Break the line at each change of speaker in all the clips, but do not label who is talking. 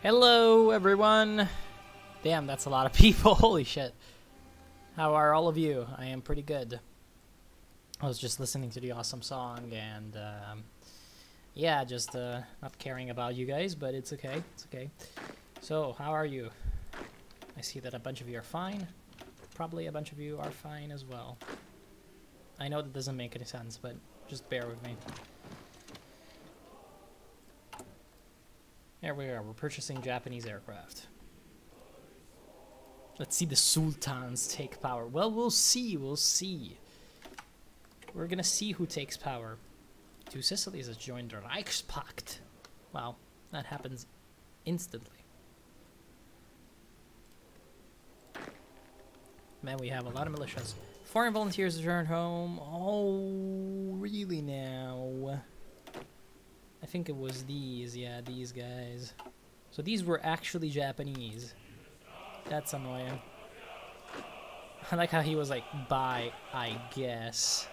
Hello, everyone. Damn, that's a lot of people. Holy shit. How are all of you? I am pretty good. I was just listening to the awesome song and, yeah, just not caring about you guys, but it's okay. It's okay. So, how are you? I see that a bunch of you are fine. Probably a bunch of you are fine as well. I know that doesn't make any sense, but just bear with me. There we are. We're purchasing Japanese aircraft. Let's see the sultans take power. Well, we'll see. We'll see. We're gonna see who takes power. Two Sicilies has joined the Reichspakt. Wow, that happens instantly. Man, we have a lot of militias. Foreign volunteers return home. Oh, really now? I think it was these. Yeah, these guys. So these were actually Japanese. That's annoying. I like how he was like, bye, I guess.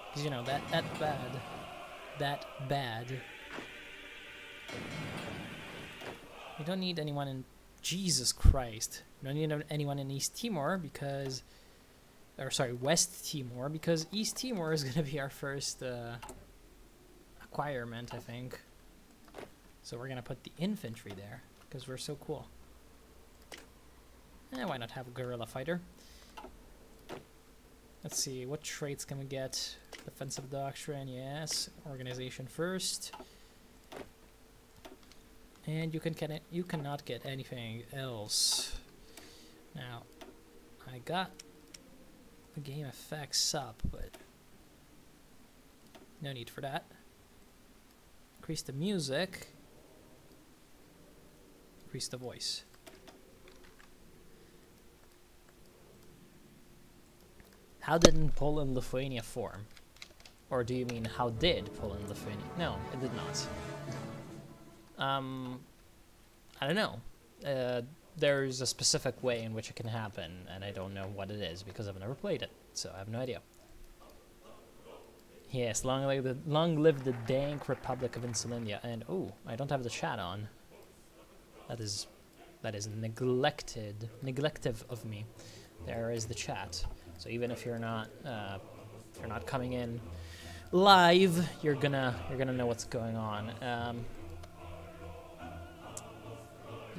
Because, you know, that bad. That bad. We don't need anyone in... Jesus Christ. We don't need anyone in East Timor because... Or, sorry, West Timor, because East Timor is going to be our first acquirement, I think. So we're going to put the infantry there, because we're so cool. Why not have a guerrilla fighter? Let's see, what traits can we get? Defensive doctrine, yes. Organization first. And you cannot get anything else. Now, I got the game effects up, but no need for that. Increase the music. Increase the voice. How didn't Poland Lithuania form? Or do you mean how did Poland Lithuania? No, it did not. I don't know. There's a specific way in which it can happen, and I don't know what it is because I've never played it, so I have no idea. Yes, long live the dank Republic of Insulindia. And oh, I don't have the chat on. That is neglective of me. There is the chat. So even if you're not coming in live, you're gonna know what's going on.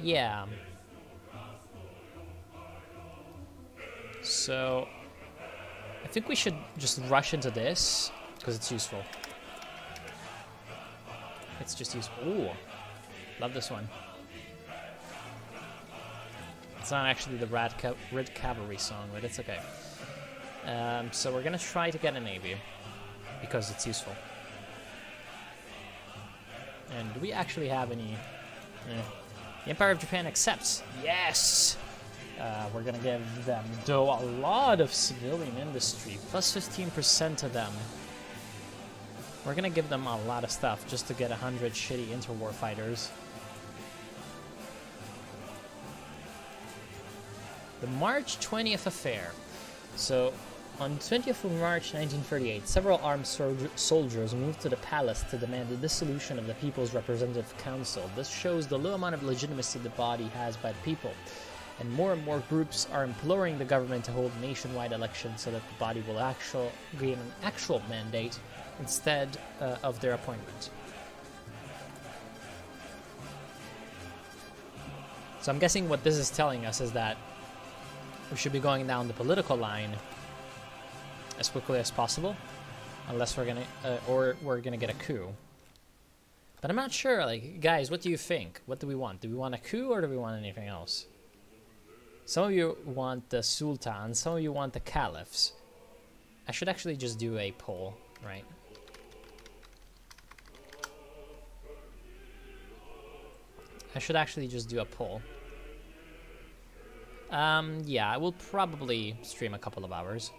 Yeah. So I think we should just rush into this because it's useful. It's just useful. Ooh, love this one. It's not actually the Red Cavalry song, but it's okay. So we're gonna try to get a navy because it's useful. And do we actually have any? The Empire of Japan accepts. Yes! We're gonna give them, though, a lot of civilian industry. Plus 15% of them. We're gonna give them a lot of stuff just to get 100 shitty interwar fighters. The March 20th affair. So, on 20th of March 1938, several armed soldiers moved to the palace to demand the dissolution of the People's Representative Council. This shows the low amount of legitimacy the body has by the people, and more groups are imploring the government to hold nationwide elections so that the body will gain an actual mandate instead of their appointment. So I'm guessing what this is telling us is that we should be going down the political line as quickly as possible, unless we're gonna get a coup. But I'm not sure. Like, guys, what do you think? What do we want? Do we want a coup or do we want anything else? Some of you want the sultans. Some of you want the caliphs. I should actually just do a poll, right? I should actually just do a poll. Yeah, I will probably stream a couple of hours.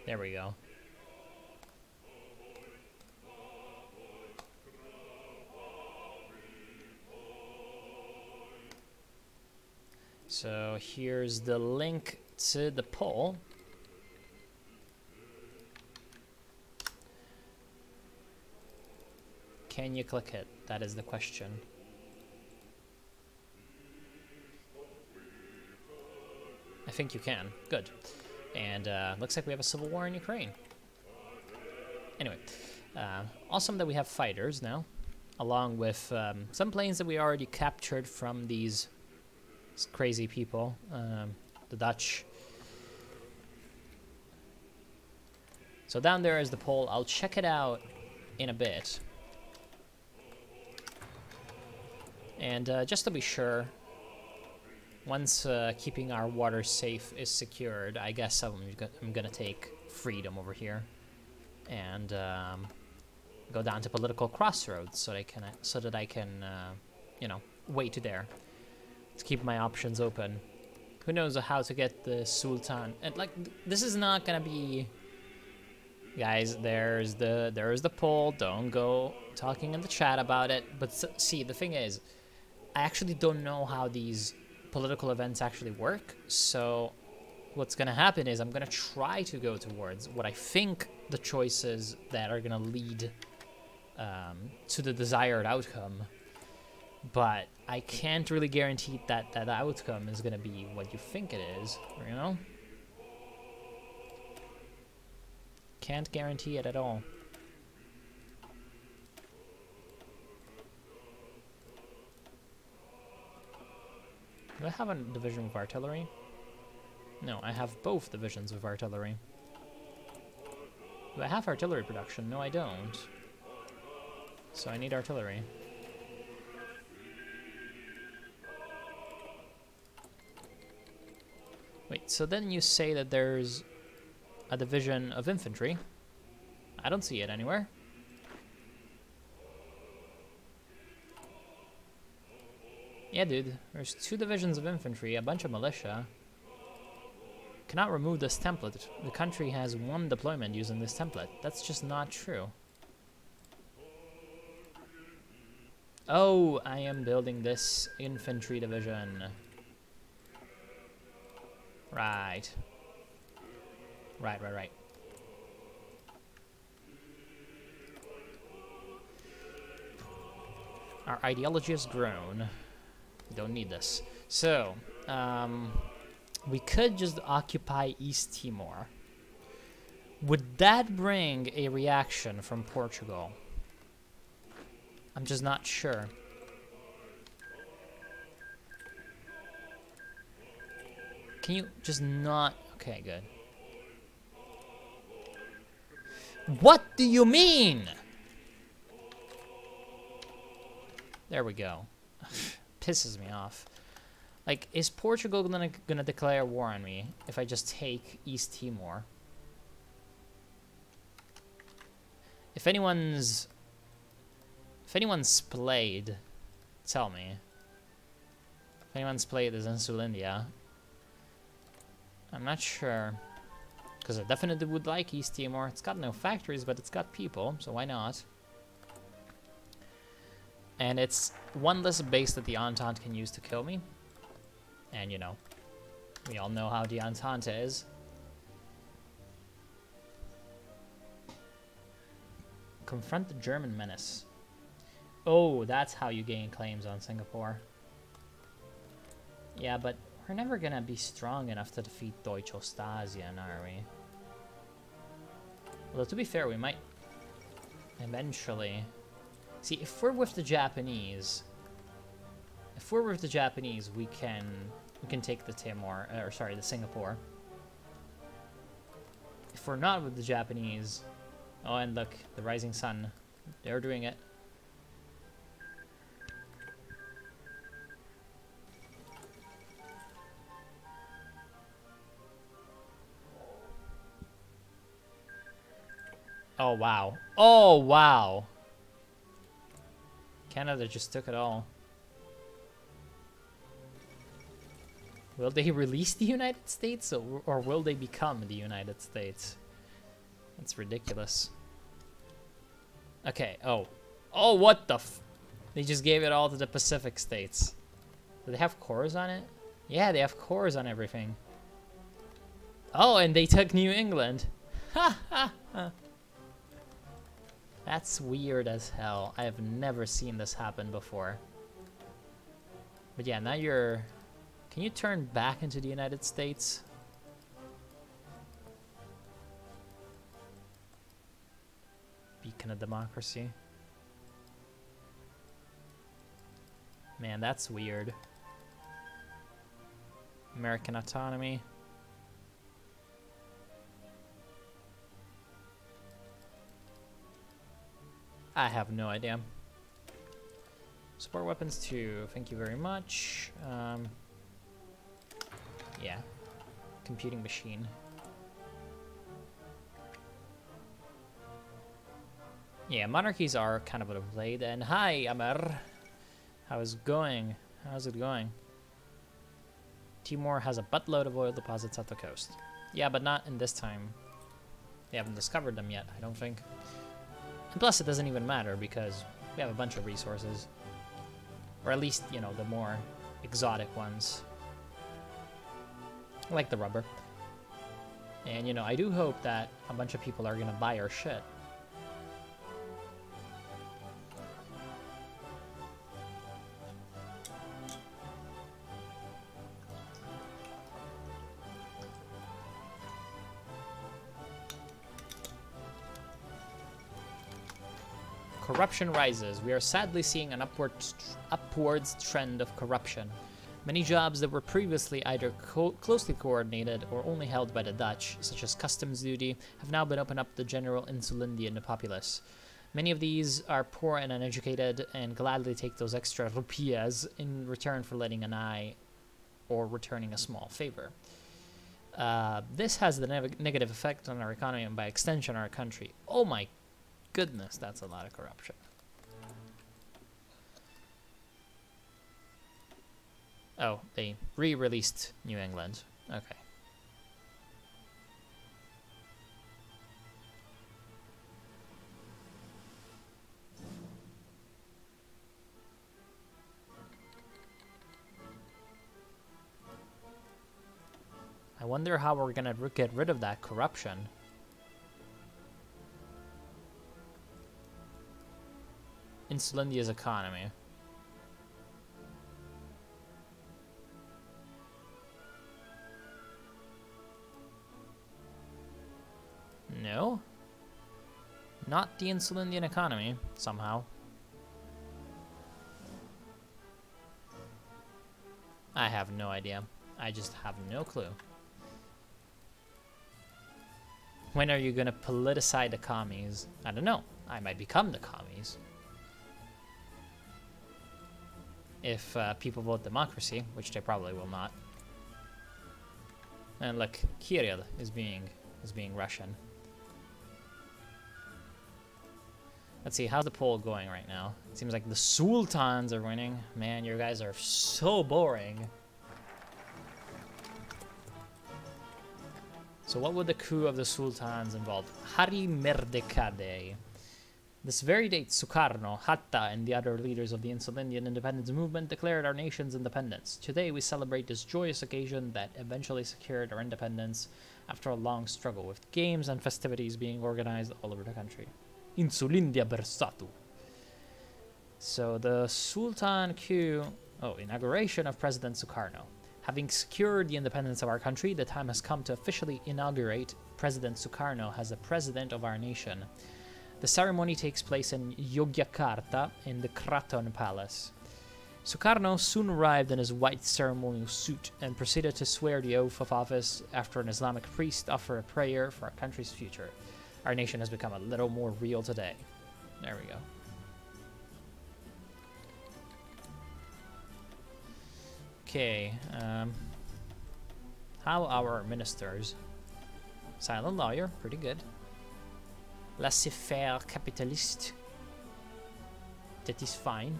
There we go. So here's the link to the poll. Can you click it? That is the question. I think you can. Good. And looks like we have a civil war in Ukraine. Anyway, awesome that we have fighters now, along with some planes that we already captured from these crazy people, the Dutch. So down there is the pole. I'll check it out in a bit. And just to be sure, once keeping our water safe is secured, I guess I'm gonna take freedom over here and go down to political crossroads so that I can, you know, wait there to keep my options open. Who knows how to get the Sultan? And like, this is not gonna be, guys. There's the poll. Don't go talking in the chat about it. But see, the thing is, I actually don't know how these political events actually work. So what's gonna happen is I'm gonna try to go towards what I think the choices that are gonna lead to the desired outcome, but I can't really guarantee that that outcome is gonna be what you think it is, you know? Can't guarantee it at all. Do I have a division of artillery? No, I have both divisions of artillery. Do I have artillery production? No, I don't. So I need artillery. Wait, so then you say that there's a division of infantry. I don't see it anywhere. Yeah, dude, there's 2 divisions of infantry, a bunch of militia. Cannot remove this template. The country has 1 deployment using this template. That's just not true. Oh, I am building this infantry division. Right. Right. Our ideology has grown. We don't need this. So, we could just occupy East Timor. Would that bring a reaction from Portugal? I'm just not sure. Can you just not... Okay, good. What do you mean? There we go. Pisses me off. Like, is Portugal gonna declare war on me if I just take East Timor? If anyone's played, tell me. If anyone's played as INSULINDIA, I'm not sure. Because I definitely would like East Timor. It's got no factories, but it's got people, so why not? And it's one less base that the Entente can use to kill me. And, you know, we all know how the Entente is. Confront the German menace. Oh, that's how you gain claims on Singapore. Yeah, but we're never gonna be strong enough to defeat Deutsche Ostasien, are we? Although, to be fair, we might eventually... See, if we're with the Japanese... we can take the Timor, or sorry, the Singapore. If we're not with the Japanese... Oh, and look, the Rising Sun. They're doing it. Oh, wow. Oh, wow. Canada just took it all. Will they release the United States, or will they become the United States? That's ridiculous. Okay, oh. Oh, what the f... They just gave it all to the Pacific states. Do they have cores on it? Yeah, they have cores on everything. Oh, and they took New England. Ha ha ha. That's weird as hell. I have never seen this happen before. But yeah, now you're... Can you turn back into the United States? Beacon of democracy. Man, that's weird. American autonomy. I have no idea. Support weapons too. Thank you very much. Yeah. Computing machine. Yeah, monarchies are kind of overplayed. And hi, Amer. How's it going? How's it going? Timor has a buttload of oil deposits at the coast. Yeah, but not in this time. They haven't discovered them yet, I don't think. And plus, it doesn't even matter because we have a bunch of resources. Or at least, you know, the more exotic ones. Like the rubber. And, you know, I do hope that a bunch of people are gonna buy our shit. Corruption rises. We are sadly seeing an upwards trend of corruption. Many jobs that were previously either closely coordinated or only held by the Dutch, such as customs duty, have now been opened up to general insulindian populace. Many of these are poor and uneducated and gladly take those extra rupias in return for letting an eye or returning a small favor. This has the negative effect on our economy and by extension our country. Oh my goodness, that's a lot of corruption. Oh, they re-released New England. Okay. I wonder how we're gonna get rid of that corruption. Insulindia's economy. No. Not the Insulindian economy, somehow. I have no idea. I just have no clue. When are you gonna politicize the commies? I don't know. I might become the commies. If people vote democracy, which they probably will not. And look, Kirill is being Russian. Let's see, how's the poll going right now? It seems like the Sultans are winning. Man, you guys are so boring. So what would the coup of the Sultans involve? Hari Merdekadeh. This very date, Sukarno, Hatta, and the other leaders of the Insulindian independence movement declared our nation's independence. Today we celebrate this joyous occasion that eventually secured our independence after a long struggle, with games and festivities being organized all over the country. Insulindia Bersatu. So the Sultan coup... Oh, inauguration of President Sukarno. Having secured the independence of our country, the time has come to officially inaugurate President Sukarno as the president of our nation. The ceremony takes place in Yogyakarta in the Kraton Palace. Sukarno soon arrived in his white ceremonial suit and proceeded to swear the oath of office after an Islamic priest offered a prayer for our country's future. Our nation has become a little more real today. There we go. Okay, how our ministers? Silent lawyer, pretty good. Laissez-faire capitalist. That is fine.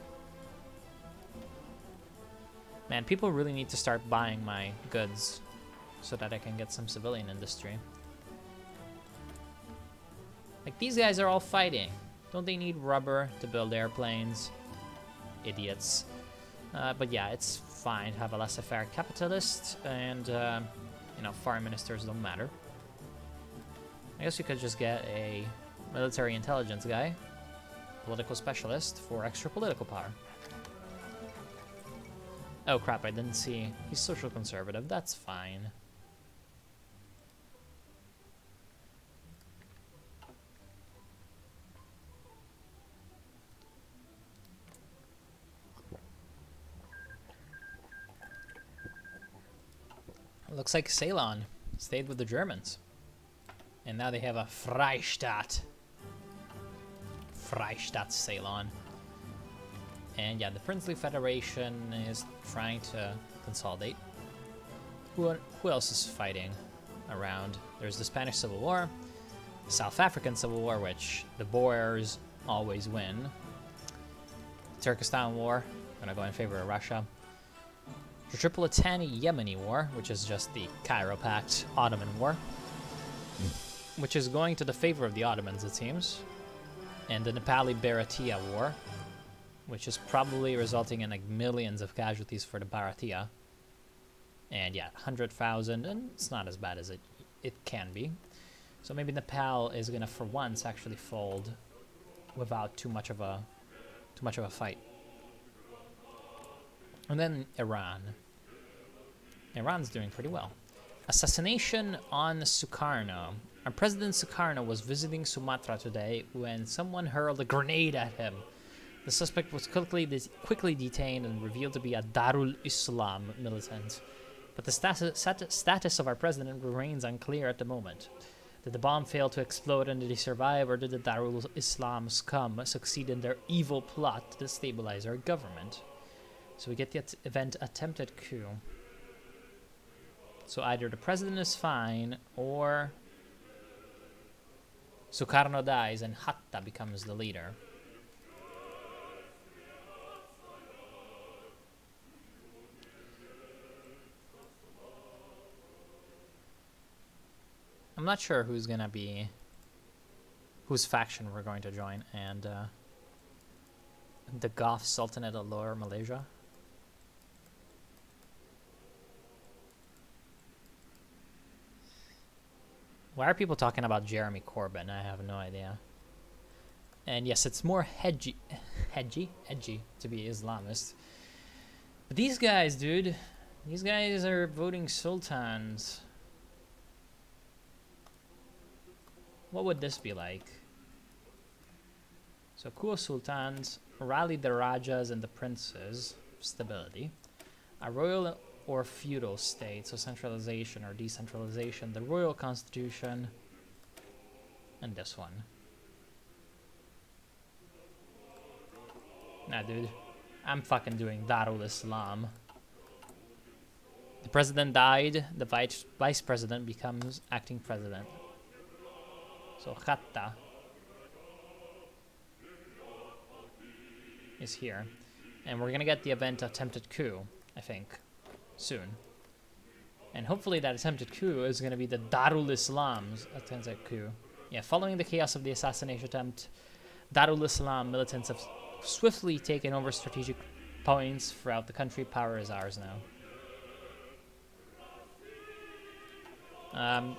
Man, people really need to start buying my goods so that I can get some civilian industry. Like, these guys are all fighting. Don't they need rubber to build airplanes? Idiots. But yeah, it's fine to have a laissez-faire capitalist, and you know, foreign ministers don't matter. I guess you could just get a military intelligence guy, political specialist, for extra political power. Oh crap, I didn't see. He's social conservative, that's fine. Looks like Ceylon stayed with the Germans. And now they have a Freistaat. Freistaat Ceylon. And yeah, the Princely Federation is trying to consolidate. Who else is fighting around? There's the Spanish Civil War, the South African Civil War, which the Boers always win. The Turkestan War, I'm gonna go in favor of Russia. The Tripolitani Yemeni War, which is just the Cairo Pact Ottoman War, which is going to the favor of the Ottomans, it seems. And the Nepali Bharatiya War, which is probably resulting in like millions of casualties for the Bharatiya. And yeah, 100,000, and it's not as bad as it can be. So maybe Nepal is gonna, for once, actually fold without too much of a fight. And then Iran. Iran's doing pretty well. Assassination on Sukarno. Our President Sukarno was visiting Sumatra today when someone hurled a grenade at him. The suspect was quickly detained and revealed to be a Darul Islam militant. But the status of our president remains unclear at the moment. Did the bomb fail to explode and did he survive, or did the Darul Islam scum succeed in their evil plot to destabilize our government? So we get the event attempted coup. So either the president is fine, or Sukarno dies and Hatta becomes the leader. I'm not sure who's gonna be, whose faction we're going to join, and the Goth Sultanate of Lower Malaysia. Why are people talking about Jeremy Corbyn? I have no idea. And yes, it's more edgy to be Islamist. But these guys, dude, these guys are voting sultans. What would this be like? So cool sultans rally the rajas and the princes. Stability. A royal or feudal state, so centralization or decentralization, the royal constitution, and this one. Nah, dude, I'm fucking doing Darul Islam. The president died, the vice president becomes acting president. So Khatta is here, and we're gonna get the event attempted coup, I think, soon. And hopefully that attempted coup is going to be the Darul Islam's attempted coup. Yeah, following the chaos of the assassination attempt, Darul Islam militants have swiftly taken over strategic points throughout the country. Power is ours now.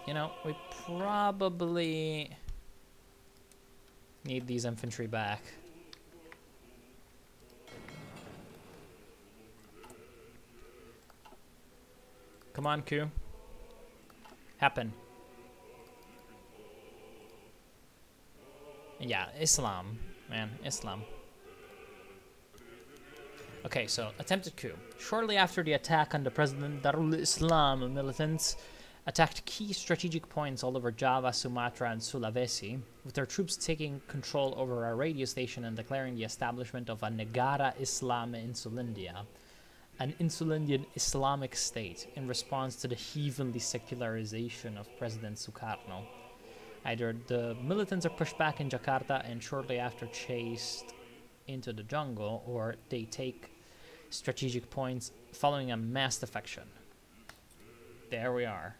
You know, we probably need these infantry back. Come on, coup. Happen. Yeah, Islam, man, Islam. Okay, so attempted coup. Shortly after the attack on the president, Darul Islam militants attacked key strategic points all over Java, Sumatra, and Sulawesi, with their troops taking control over a radio station and declaring the establishment of a Negara Islam Insulindia, an Insulindian Islamic state, in response to the heathenly secularization of President Sukarno. Either the militants are pushed back in Jakarta and shortly after chased into the jungle, or they take strategic points following a mass defection. There we are.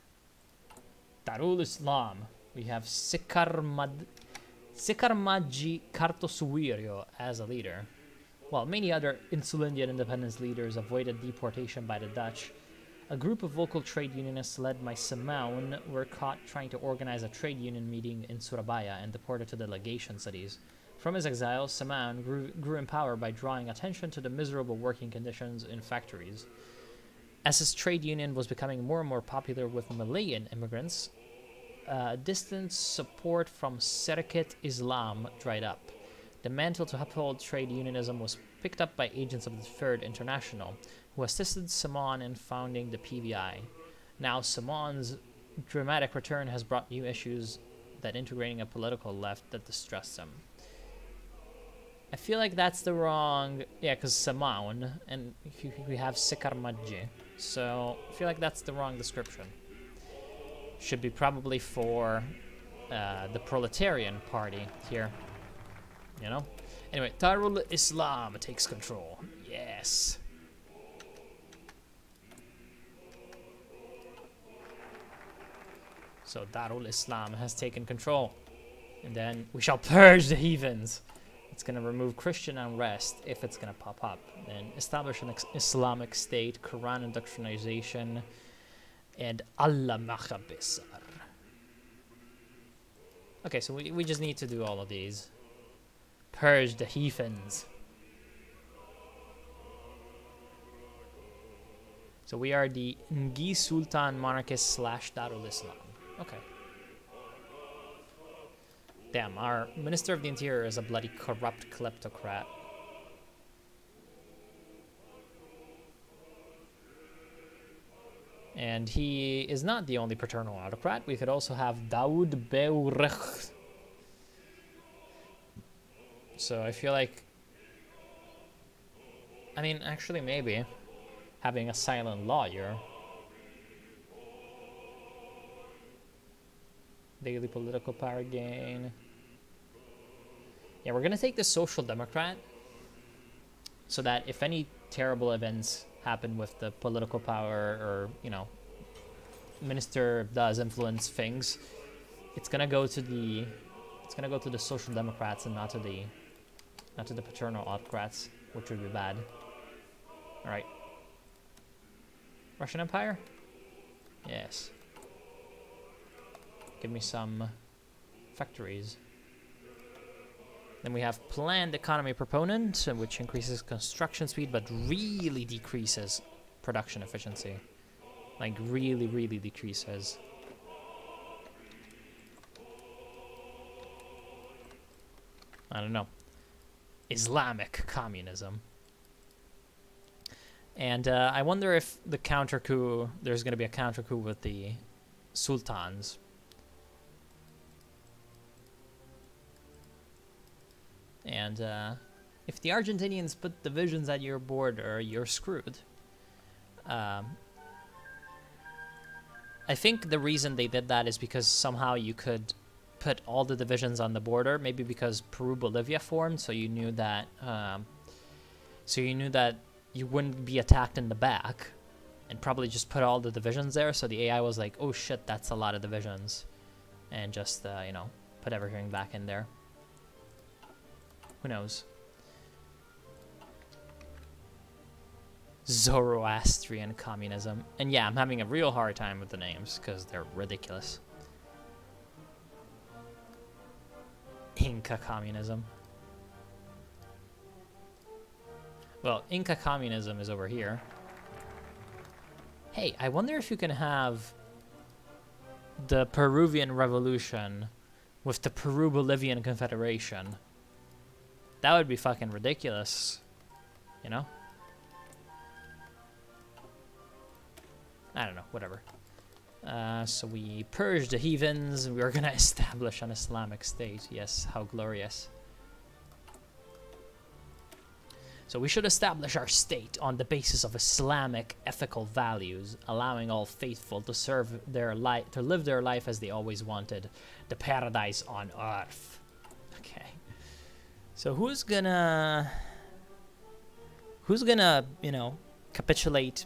Darul Islam. We have Sikarmaji Kartosuwiryo as a leader. While many other Insulindian independence leaders avoided deportation by the Dutch, a group of local trade unionists led by Simeon were caught trying to organize a trade union meeting in Surabaya and deported to the legation cities. From his exile, Simeon grew in power by drawing attention to the miserable working conditions in factories. As his trade union was becoming more and more popular with Malayan immigrants, distant support from Serket Islam dried up. The mantle to uphold trade unionism was picked up by agents of the Third International, who assisted Simon in founding the PVI. Now Simon's dramatic return has brought new issues that integrating a political left that distrusts him. I feel like that's the wrong... Yeah, because Simon, and we have Sukarno. So I feel like that's the wrong description. Should be probably for the proletarian party here. You know? Anyway, Darul Islam takes control. Yes. So Darul Islam has taken control. And then we shall purge the heathens. It's going to remove Christian unrest if it's going to pop up. Then establish an Islamic state, Quran indoctrination, and Allah Makhabisar. Okay, so we just need to do all of these. Purge the heathens. So we are the Ngi Sultan monarchist / Darul Islam. Okay. Damn, our Minister of the Interior is a bloody corrupt kleptocrat. And he is not the only paternal autocrat. We could also have Daoud Beurech. So I feel like... I mean, actually maybe having a silent lawyer. Daily political power gain. Yeah, we're gonna take the Social Democrat so that if any terrible events happen with the political power, or you know, minister does influence things, it's gonna go to the Social Democrats and not to the paternal autocrats, which would be bad. All right, Russian Empire. Yes. Give me some factories. Then we have planned economy proponent, which increases construction speed but really decreases production efficiency. Like really, really decreases. I don't know. Islamic communism. And I wonder if the counter coup, there's going to be a counter coup with the sultans. And if the Argentinians put divisions at your border, you're screwed. I think the reason they did that is because somehow you could put all the divisions on the border. Maybe because Peru-Bolivia formed, so you knew that. You wouldn't be attacked in the back, and probably just put all the divisions there. So the AI was like, "Oh shit, that's a lot of divisions," and just you know, put everything back in there. Who knows? Zoroastrian communism. And yeah, I'm having a real hard time with the names because they're ridiculous. Inca communism. Well, Inca communism is over here. Hey, I wonder if you can have the Peruvian Revolution with the Peru-Bolivian Confederation. That would be fucking ridiculous, you know? I don't know, whatever. So we purge the heathens, and we're gonna establish an Islamic state. Yes, how glorious. So we should establish our state on the basis of Islamic ethical values, allowing all faithful to live their life as they always wanted, the paradise on earth. Okay. So who's gonna, you know, capitulate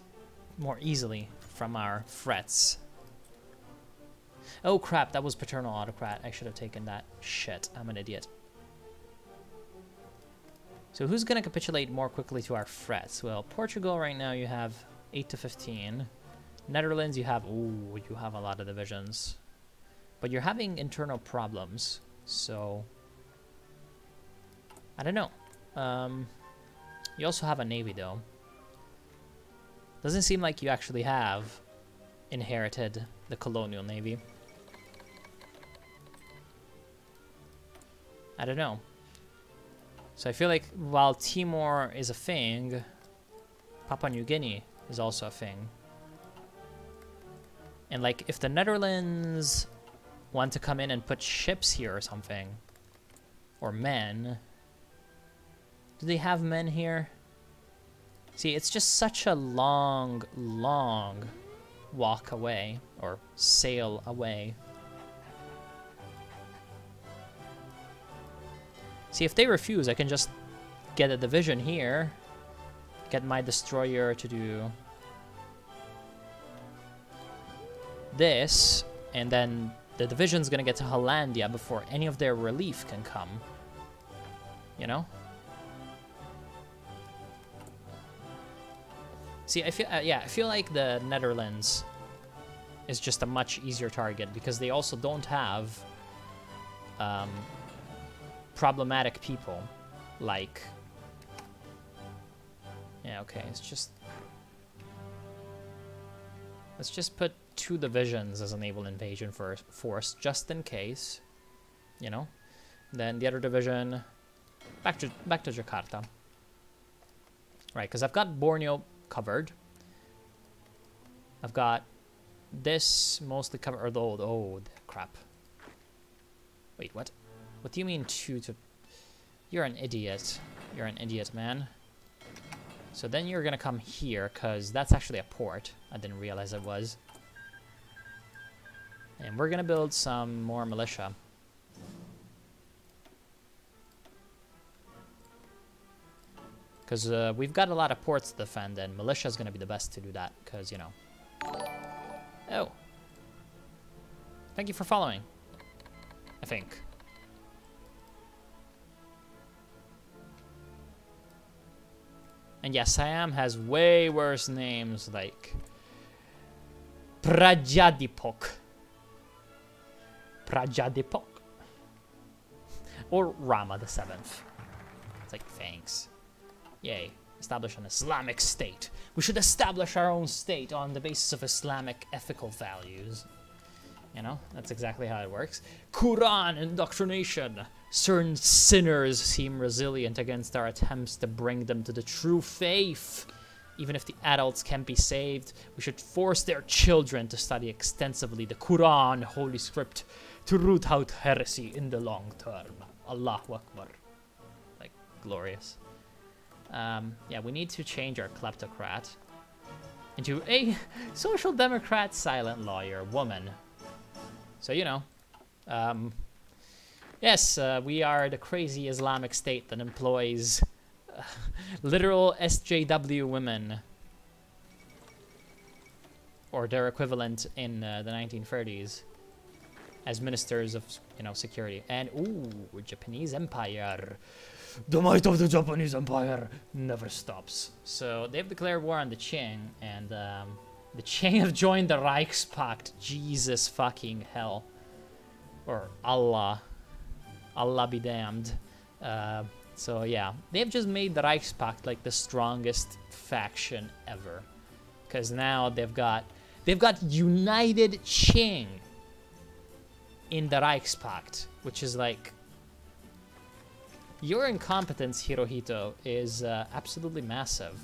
more easily from our threats? Oh crap, that was paternal autocrat. I should have taken that. Shit, I'm an idiot. So who's going to capitulate more quickly to our threats? Well, Portugal right now you have 8 to 15. Netherlands you have, ooh, you have a lot of divisions. But you're having internal problems, so I don't know. You also have a navy though. Doesn't seem like you actually have inherited the colonial navy. I don't know. So I feel like while Timor is a thing, Papua New Guinea is also a thing. And like if the Netherlands want to come in and put ships here or something, or men, do they have men here? See, it's just such a long walk away, or sail away. See, if they refuse, I can just get a division here, get my destroyer to do this, and then the division's gonna get to Hollandia before any of their relief can come. You know? See, I feel, yeah, I feel like the Netherlands is just a much easier target because they also don't have problematic people like, yeah, okay, let's just put 2 divisions as a naval invasion force just in case, you know. Then the other division back to Jakarta, right? Because I've got Borneo covered. I've got this mostly covered. Oh, crap. Wait, what? What do you mean 2 to... You're an idiot. You're an idiot, man. So then you're gonna come here, because that's actually a port. I didn't realize it was. And we're gonna build some more militia. Because we've got a lot of ports to defend, and militia is gonna be the best to do that, because, you know. Oh. Thank you for following. I think. And yes, Siam has way worse names like Prajadipok. Prajadipok. Or Rama the 7th. It's like, thanks. Yay. Establish an Islamic state. We should establish our own state on the basis of Islamic ethical values. You know, that's exactly how it works. Quran indoctrination. Certain sinners seem resilient against our attempts to bring them to the true faith. Even if the adults can't be saved, we should force their children to study extensively the Quran, holy script, to root out heresy in the long term. Allahu Akbar. Like, glorious. Yeah, we need to change our kleptocrat into a social democrat silent lawyer woman. So, you know, yes, we are the crazy Islamic state that employs literal SJW women, or their equivalent in the 1930s, as ministers of, you know, security. And, ooh, Japanese Empire. The might of the Japanese Empire never stops. So, they've declared war on the Qing, and, the Qing have joined the Reichspakt. Jesus fucking hell. Or Allah. Allah be damned. So yeah, they've just made the Reichspakt like the strongest faction ever. Because now they've got United Qing in the Reichspakt, which is like, your incompetence, Hirohito, is absolutely massive.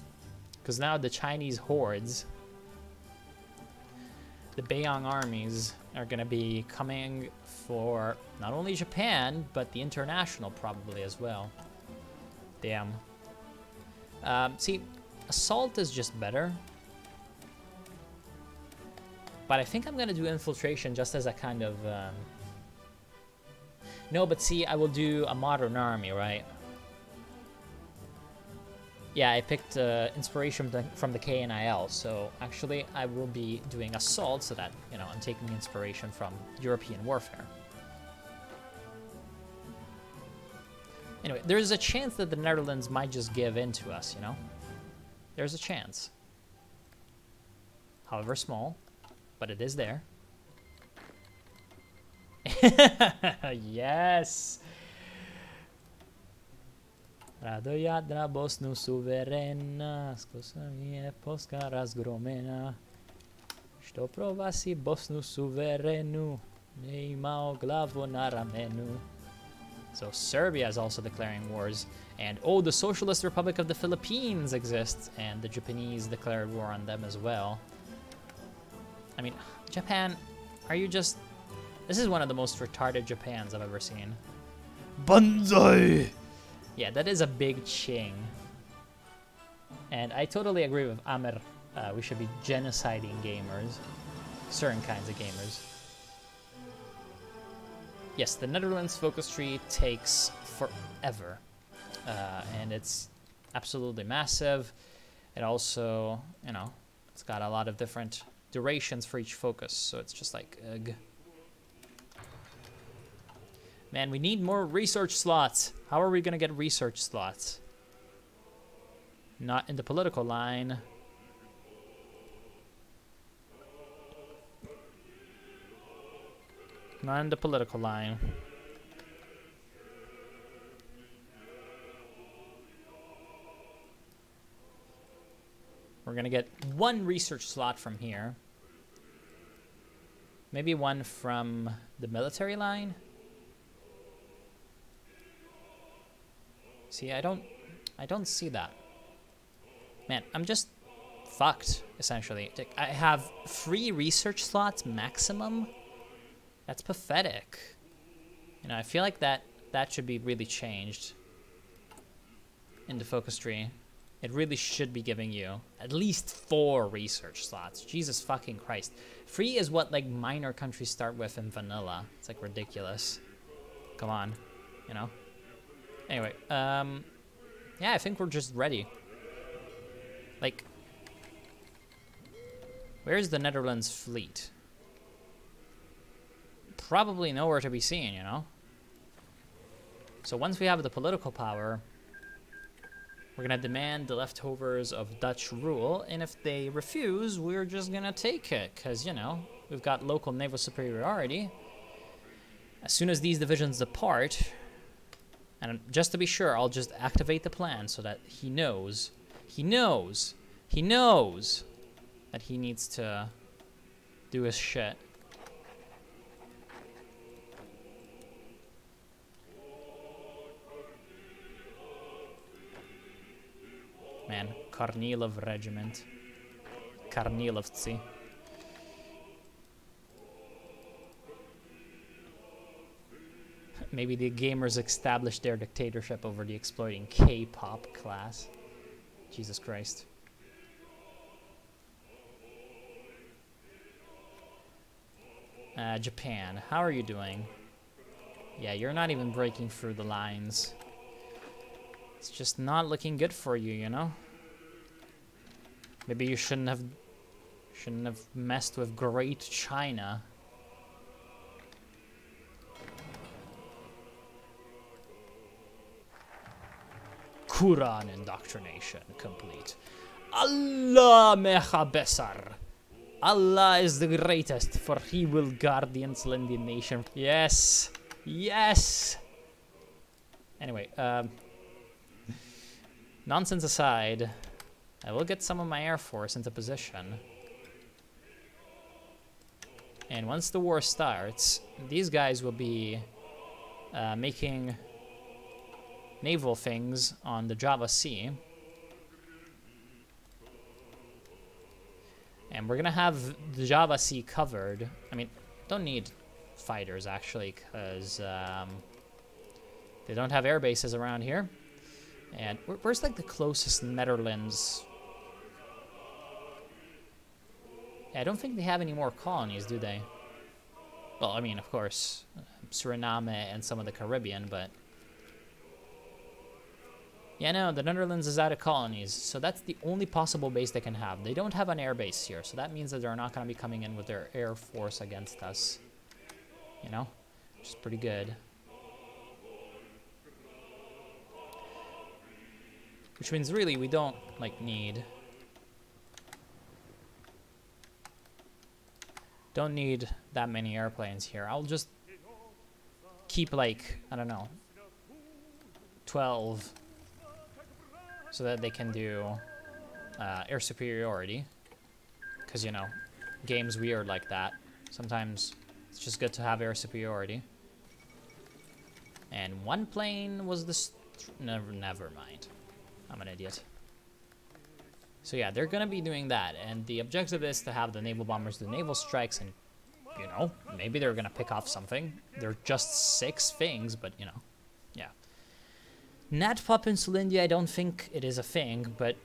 Because now the Chinese hordes, the Beiyang armies, are going to be coming for not only Japan, but the international probably as well. Damn. See, assault is just better. But I think I'm going to do infiltration just as a kind of... No, but see, I will do a modern army, right? Yeah, I picked inspiration from the KNIL, so actually I will be doing assault so that, you know, I'm taking inspiration from European warfare. Anyway, there's a chance that the Netherlands might just give in to us, you know? There's a chance. However small, but it is there. Yes! Rado jadra Bosnu suverena, skosa mi je Polska razgromena. Što provasi Bosnu suverenu, ne imao glavu na ramenu. So Serbia is also declaring wars. And oh, the Socialist Republic of the Philippines exists, and the Japanese declared war on them as well. I mean, Japan, are you just... This is one of the most retarded Japans I've ever seen. Banzai! Yeah, that is a big ching. And I totally agree with Amer. We should be genociding gamers. Certain kinds of gamers. Yes, the Netherlands focus tree takes forever. And it's absolutely massive. It also, you know, it's got a lot of different durations for each focus. So it's just like, ugh. Man, we need more research slots. How are we going to get research slots? Not in the political line. Not in the political line. We're going to get one research slot from here. Maybe one from the military line. See, I don't see that. Man, I'm just fucked, essentially. I have 3 research slots maximum. That's pathetic. You know, I feel like that should be really changed in the focus tree. It really should be giving you at least 4 research slots. Jesus fucking Christ. 3 is what, like, minor countries start with in vanilla. It's, like, ridiculous. Come on, you know? Anyway, yeah, I think we're just ready. Like, where's the Netherlands fleet? Probably nowhere to be seen, you know? So once we have the political power, we're gonna demand the leftovers of Dutch rule, and if they refuse, we're just gonna take it, because, you know, we've got local naval superiority. As soon as these divisions depart, and just to be sure, I'll just activate the plan so that he knows that he needs to do his shit. Man, Kornilov Regiment. Kornilovci. Maybe the gamers established their dictatorship over the exploiting K-pop class. Jesus Christ. Japan, how are you doing? Yeah, you're not even breaking through the lines. It's just not looking good for you, you know? Maybe you shouldn't have messed with Great China. Quran indoctrination complete. Allah mecha besar. Allah is the greatest, for he will guard the Insulindian nation. Yes. Yes. Anyway, nonsense aside, I will get some of my air force into position. And once the war starts, these guys will be making naval things on the Java Sea. And we're gonna have the Java Sea covered. I mean, don't need fighters actually, because they don't have air bases around here. And where's like the closest Netherlands? I don't think they have any more colonies, do they? Well, I mean, of course, Suriname and some of the Caribbean, but... Yeah, no, the Netherlands is out of colonies, so that's the only possible base they can have. They don't have an air base here, so that means that they're not going to be coming in with their air force against us. You know? Which is pretty good. Which means really we don't, like, need... Don't need that many airplanes here. I'll just keep, like, I don't know, 12 so that they can do air superiority. Because, you know, games weird like that. Sometimes it's just good to have air superiority. And one plane was the... Never mind. I'm an idiot. So yeah, they're gonna be doing that. And the objective is to have the naval bombers do naval strikes and, you know, maybe they're gonna pick off something. They're just 6 things, but, you know, yeah. NatPop Insulindia, I don't think it is a thing, but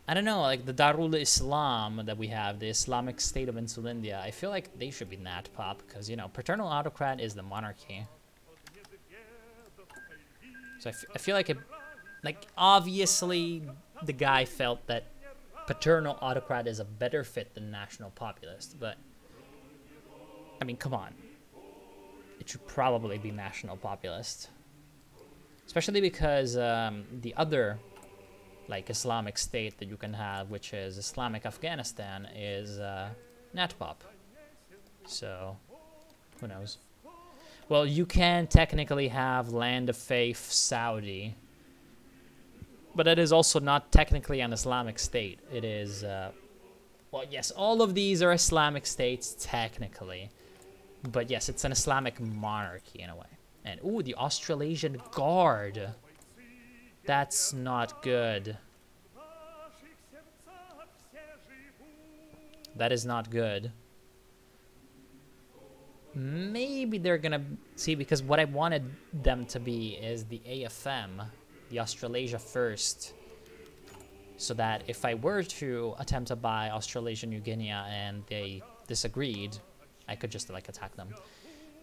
I don't know, like the Darul Islam that we have, the Islamic State of Insulindia, I feel like they should be NatPop because, you know, paternal autocrat is the monarchy. So I feel like it, like, obviously the guy felt that paternal autocrat is a better fit than national populist, but I mean, come on. It should probably be national populist. Especially because the other, like, Islamic state that you can have, which is Islamic Afghanistan, is NatPop. So, who knows? Well, you can technically have Land of Faith Saudi, but it is also not technically an Islamic state. It is, well, yes, all of these are Islamic states, technically. But yes, it's an Islamic monarchy in a way. And, ooh, the Australasian Guard. That's not good. That is not good. Maybe they're gonna... See, because what I wanted them to be is the AFM, the Australasia First. So that if I were to attempt to buy Australasia New Guinea and they disagreed, I could just, like, attack them.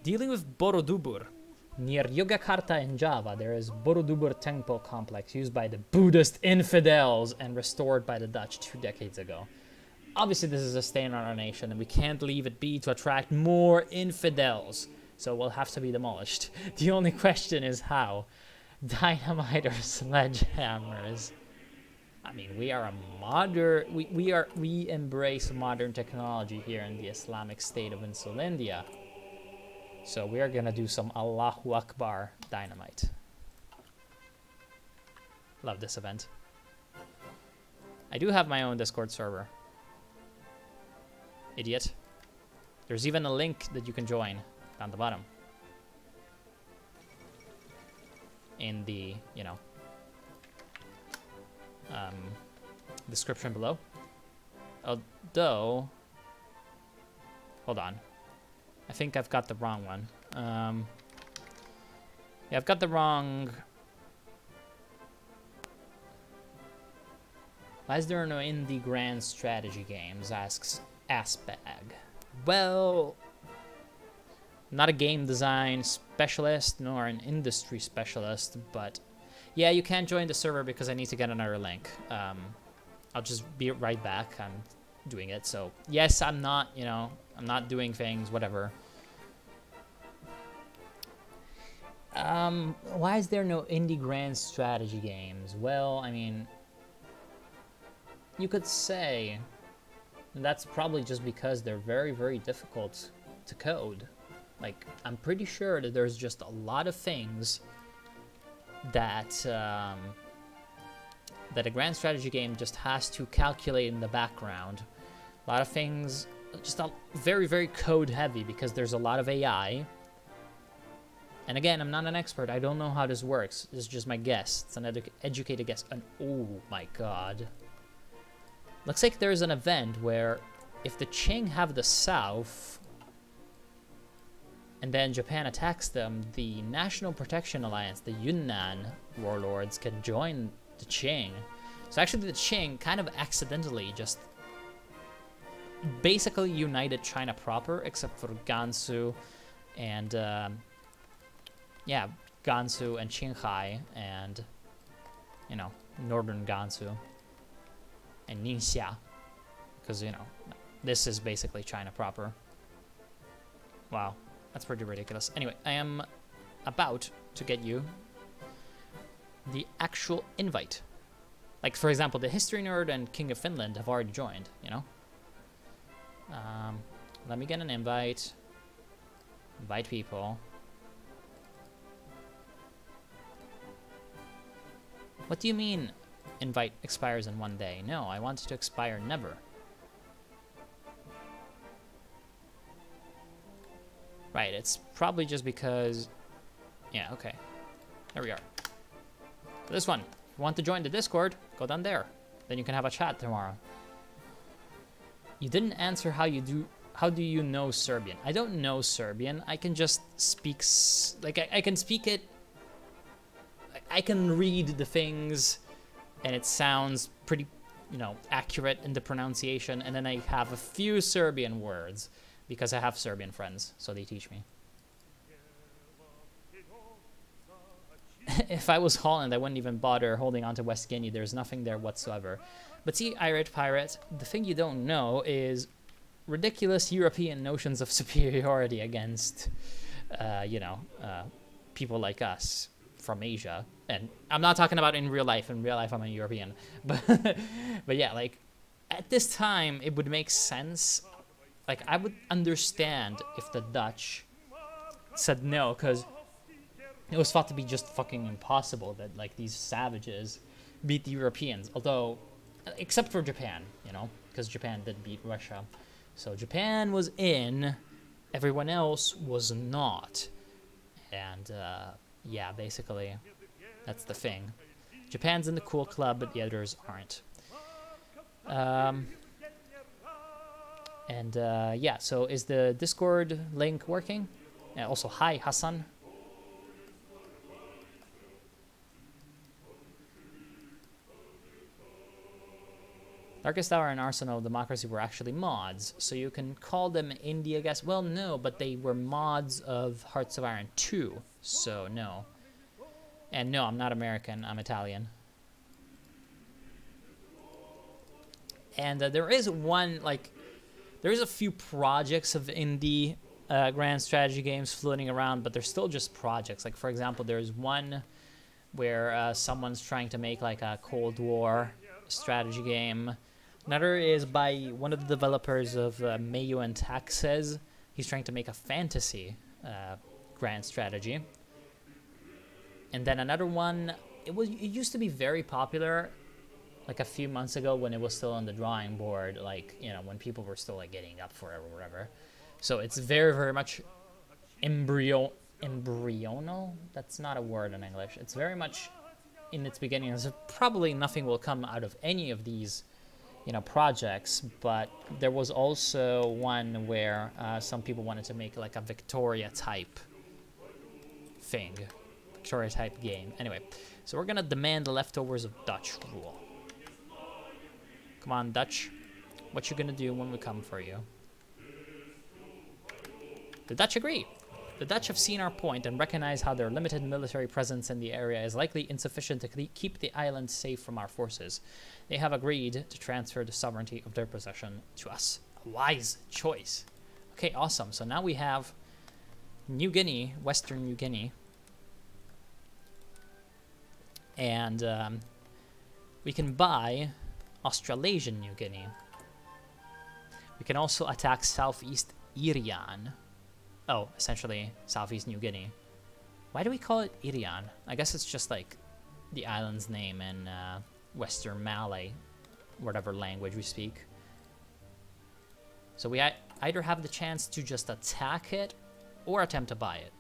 Dealing with Borobudur. Near Yogyakarta in Java, there is Borobudur Temple complex used by the Buddhist infidels and restored by the Dutch 2 decades ago. Obviously, this is a stain on our nation, and we can't leave it be to attract more infidels. So we'll have to be demolished. The only question is how. Dynamite or sledgehammers? I mean, we are a modern... We embrace modern technology here in the Islamic State of Insulindia. So we are gonna do some Allahu Akbar dynamite. Love this event. I do have my own Discord server. Idiot. There's even a link that you can join down the bottom. In the, you know, description below. Although, hold on. I think I've got the wrong one. Yeah, I've got the wrong... Why is there no indie grand strategy games, asks Aspag. Well, I'm not a game design specialist, nor an industry specialist, but yeah, you can join the server because I need to get another link. I'll just be right back. I'm doing it, so yes, I'm not, you know, I'm not doing things, whatever. Why is there no indie grand strategy games? Well, I mean, you could say that's probably just because they're very, very difficult to code. Like, I'm pretty sure that there's just a lot of things that that a grand strategy game just has to calculate in the background. A lot of things just very, very code heavy because there's a lot of AI. And again, I'm not an expert. I don't know how this works. This is just my guess. It's an educated guess. And oh my god. Looks like there's an event where if the Qing have the south and then Japan attacks them, the National Protection Alliance, the Yunnan warlords, can join the Qing. So actually the Qing kind of accidentally just basically united China proper, except for Gansu and yeah, Gansu and Qinghai and, you know, northern Gansu and Ningxia, because, you know, this is basically China proper. Wow, that's pretty ridiculous. Anyway, I am about to get you the actual invite Like, for example, the History Nerd and King of Finland have already joined, you know? Let me get an invite. Invite people. What do you mean, invite expires in 1 day? No, I want it to expire never. Right, it's probably just because... Yeah, okay. There we are. This one. If you want to join the Discord, go down there. Then you can have a chat tomorrow. You didn't answer how do you know Serbian? I don't know Serbian. I can just speak... I can speak it... I can read the things, and it sounds pretty, you know, accurate in the pronunciation, and then I have a few Serbian words, because I have Serbian friends, so they teach me. If I was Holland, I wouldn't even bother holding on to West Guinea. There's nothing there whatsoever. But see, Irate Pirate, the thing you don't know is ridiculous European notions of superiority against, you know, people like us from Asia. And I'm not talking about in real life. In real life, I'm a European. But yeah, like, at this time, it would make sense. Like, I would understand if the Dutch said no, because it was thought to be just fucking impossible that, like, these savages beat the Europeans. Although, except for Japan, you know, because Japan did beat Russia. So Japan was in, everyone else was not. And, yeah, basically, that's the thing. Japan's in the cool club, but the others aren't. Yeah, so is the Discord link working? Also, hi, Hassan. Darkest Hour and Arsenal of Democracy were actually mods, so you can call them indie, I guess. Well, no, but they were mods of Hearts of Iron 2, so no. And no, I'm not American, I'm Italian. And there is one, like, there is a few projects of indie grand strategy games floating around, but they're still just projects. Like, for example, there's one where someone's trying to make, like, a Cold War strategy game. Another is by one of the developers of Mayo and Taxes. He's trying to make a fantasy grand strategy. And then another one, it used to be very popular, like a few months ago when it was still on the drawing board, like, you know, when people were still, like, getting up for it or whatever. So it's very, very much embryonal. That's not a word in English. It's very much in its beginning. So probably nothing will come out of any of these, you know, projects. But there was also one where some people wanted to make, like, a Victoria type thing. Victoria type game. Anyway, so we're gonna demand the leftovers of Dutch rule. Come on, Dutch. What you gonna do when we come for you? The Dutch agree. The Dutch have seen our point and recognize how their limited military presence in the area is likely insufficient to keep the island safe from our forces. They have agreed to transfer the sovereignty of their possession to us. A wise choice. Okay, awesome. So now we have New Guinea, Western New Guinea. And we can buy Australasian New Guinea. We can also attack Southeast Irian. Oh, essentially Southeast New Guinea. Why do we call it Irian? I guess it's just like the island's name in Western Malay, whatever language we speak. So we either have the chance to just attack it or attempt to buy it.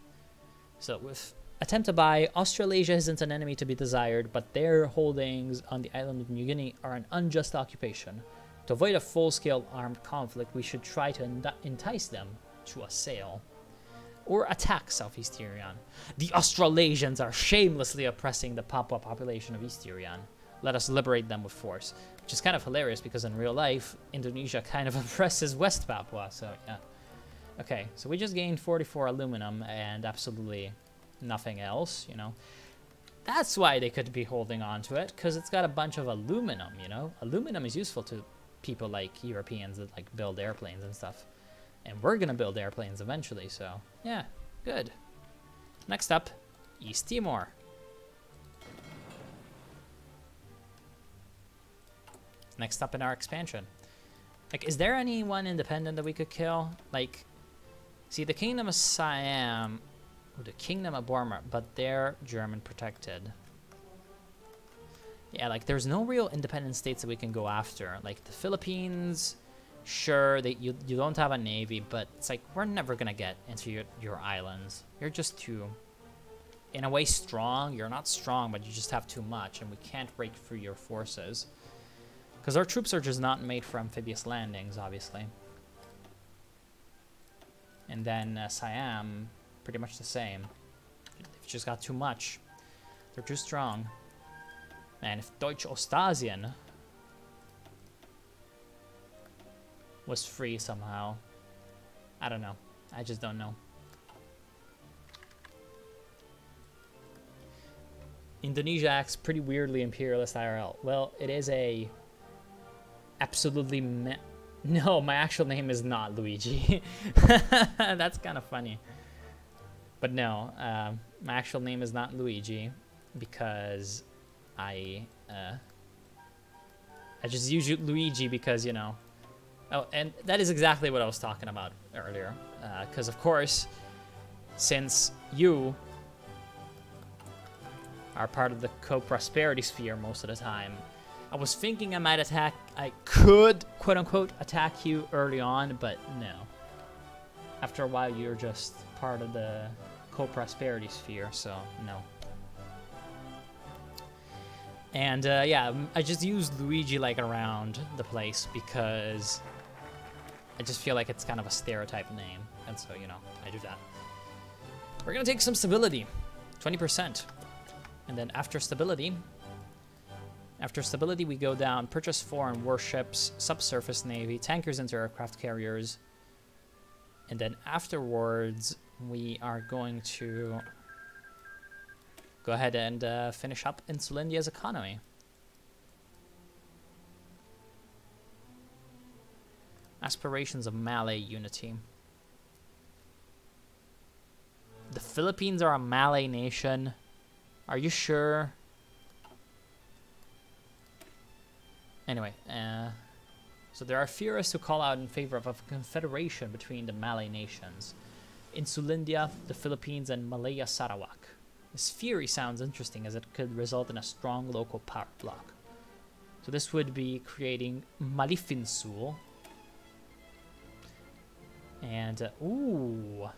So with attempt to buy, Australasia isn't an enemy to be desired, but their holdings on the island of New Guinea are an unjust occupation. To avoid a full-scale armed conflict, we should try to entice them to assail or attack Southeast Irian. The Australasians are shamelessly oppressing the Papua population of East Irian. Let us liberate them with force. Which is kind of hilarious because in real life, Indonesia kind of oppresses West Papua, so yeah. Okay, so we just gained 44 aluminum and absolutely nothing else, you know. That's why they could be holding on to it, because it's got a bunch of aluminum, you know. Aluminum is useful to people like Europeans that, like, build airplanes and stuff. And we're gonna build airplanes eventually, so yeah, good. Next up, East Timor. Next up in our expansion. Like, is there anyone independent that we could kill? Like, see, the Kingdom of Siam, the Kingdom of Burma, but they're German protected. Yeah, like, there's no real independent states that we can go after. Like, the Philippines, sure, you don't have a navy, but it's like, we're never gonna get into your islands. You're just too, in a way, strong. You're not strong, but you just have too much, and we can't break through your forces. Because our troops are just not made for amphibious landings, obviously. And then Siam, pretty much the same. They've just got too much. They're too strong. Man, if Deutsch Ostasien was free somehow, I don't know. I just don't know. Indonesia acts pretty weirdly imperialist IRL. Well, it is a absolutely no, my actual name is not Luigi. That's kind of funny. But no, my actual name is not Luigi because I just use Luigi because, you know. Oh, and that is exactly what I was talking about earlier. Because, of course, since you are part of the co-prosperity sphere most of the time, I was thinking I could, quote-unquote, attack you early on, but no. After a while, you're just part of the co-prosperity sphere, so no. And, yeah, I just use Luigi, like, around the place because I just feel like it's kind of a stereotype name. And so, you know, I do that. We're gonna take some stability. 20%. And then after stability, we go down, purchase foreign warships, subsurface navy, tankers into aircraft carriers. And then afterwards, we are going to go ahead and finish up Insulindia's economy. Aspirations of Malay unity. The Philippines are a Malay nation. Are you sure? Anyway, so there are theorists who call out in favor of a confederation between the Malay nations. Insulindia, the Philippines, and Malaya Sarawak. This theory sounds interesting as it could result in a strong local power bloc. So this would be creating Malifinsul. And, ooh.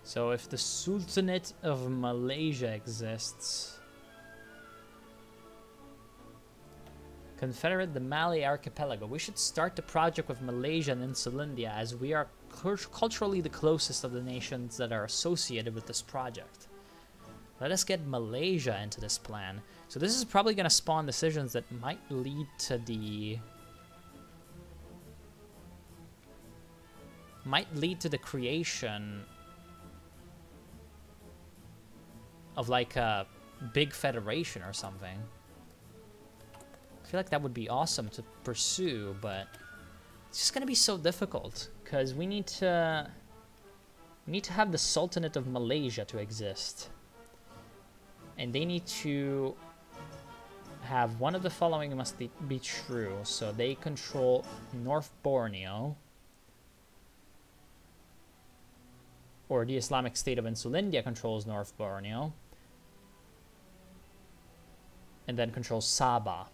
So if the Sultanate of Malaysia exists, confederate the Malay archipelago. We should start the project with Malaysia and Insulindia as we are culturally the closest of the nations that are associated with this project. Let us get Malaysia into this plan. So this is probably going to spawn decisions that might lead to the creation of like a big federation or something. I feel like that would be awesome to pursue, but it's just gonna be so difficult because we need to have the Sultanate of Malaysia to exist, and they need to have one of the following must be true. So they control North Borneo, or the Islamic State of Insulindia controls North Borneo, and then controls Sabah.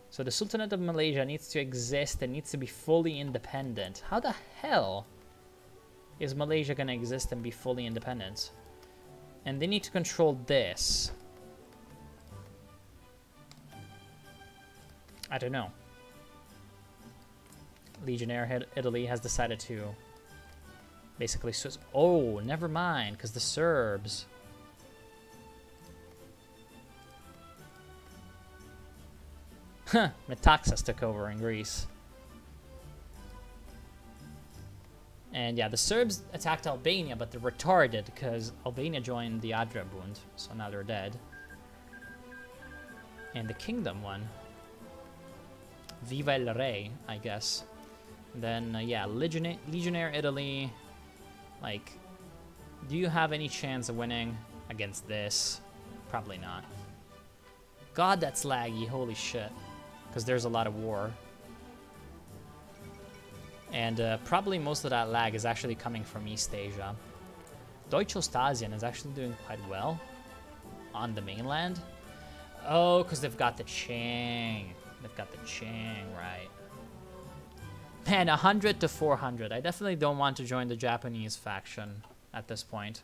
So the Sultanate of Malaysia needs to exist and needs to be fully independent. How the hell is Malaysia going to exist and be fully independent? And they need to control this. I don't know. Legionnaire Italy has decided to basically switch. Oh, never mind, because the Serbs. Huh, Metaxas took over in Greece. And yeah, the Serbs attacked Albania, but they're retarded because Albania joined the Adria-Bund, so now they're dead. And the Kingdom won. Viva el Rey, I guess. And then, yeah, Legionnaire Italy Like, do you have any chance of winning against this? Probably not. God, that's laggy. Holy shit. Because there's a lot of war. And probably most of that lag is actually coming from East Asia. Deutsch-Ostasien is actually doing quite well on the mainland. Oh, because they've got the Qing. They've got the Qing, right. Man, 100 to 400. I definitely don't want to join the Japanese faction at this point.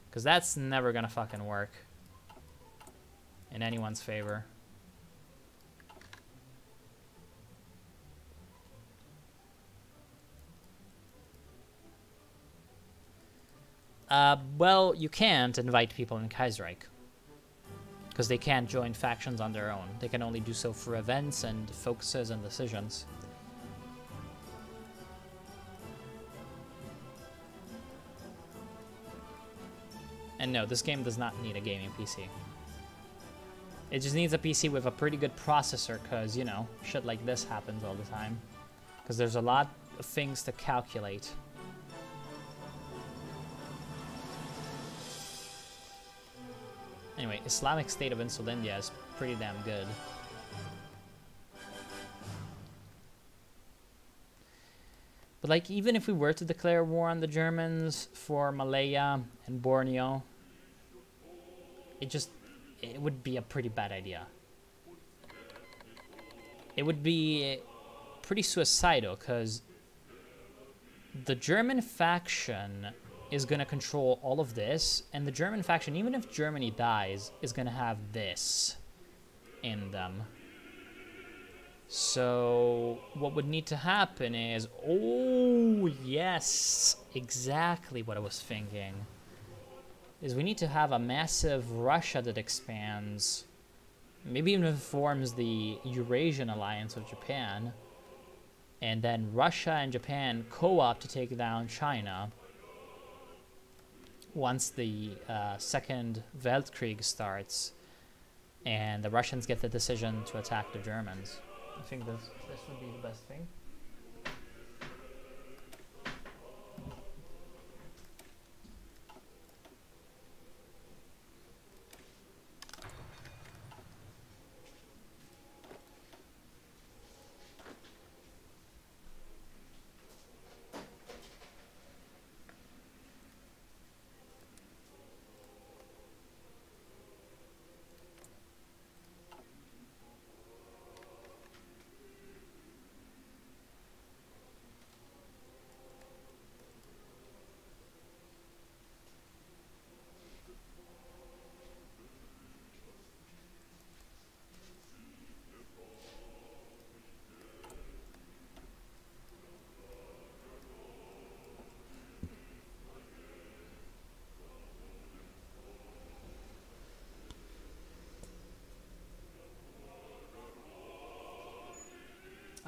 Because that's never going to fucking work in anyone's favor. Well, you can't invite people in Kaiserreich. Because they can't join factions on their own. They can only do so for events and focuses and decisions. And no, this game does not need a gaming PC. It just needs a PC with a pretty good processor, because, you know, shit like this happens all the time. Because there's a lot of things to calculate. Anyway, Islamic State of Insulindia is pretty damn good. But like, even if we were to declare war on the Germans for Malaya and Borneo, it would be a pretty bad idea. It would be pretty suicidal, because the German faction is going to control all of this, and the German faction, even if Germany dies, is going to have this in them. So what would need to happen is, oh yes, exactly what I was thinking, is we need to have a massive Russia that expands, maybe even forms the Eurasian alliance with Japan, and then Russia and Japan co-op to take down China once the Second Weltkrieg starts, and the Russians get the decision to attack the Germans. I think this would be the best thing.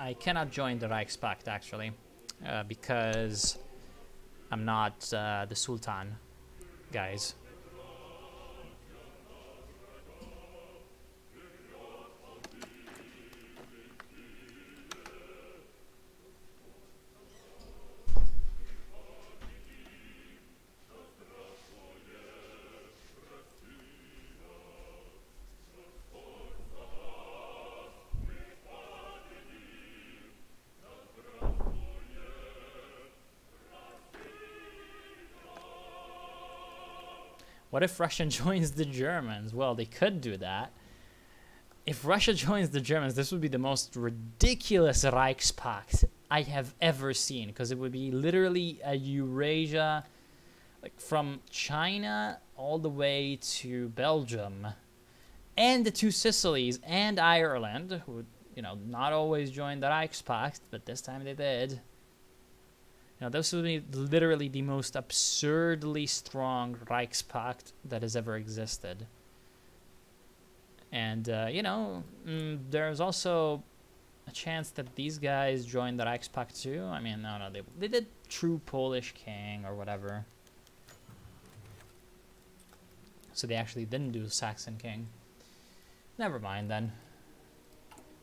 I cannot join the Reichspakt, actually, because I'm not the Sultan, guys. What if Russia joins the Germans? Well, they could do that. If Russia joins the Germans, this would be the most ridiculous Reichspakt I have ever seen, because it would be literally a Eurasia, like from China all the way to Belgium, and the two Sicilies and Ireland, who, you know, not always joined the Reichspakt, but this time they did. Now, this would be literally the most absurdly strong Reichspakt that has ever existed. And, you know, there's also a chance that these guys join the Reichspakt too. I mean, no, they did true Polish king or whatever. So they actually didn't do Saxon king. Never mind then.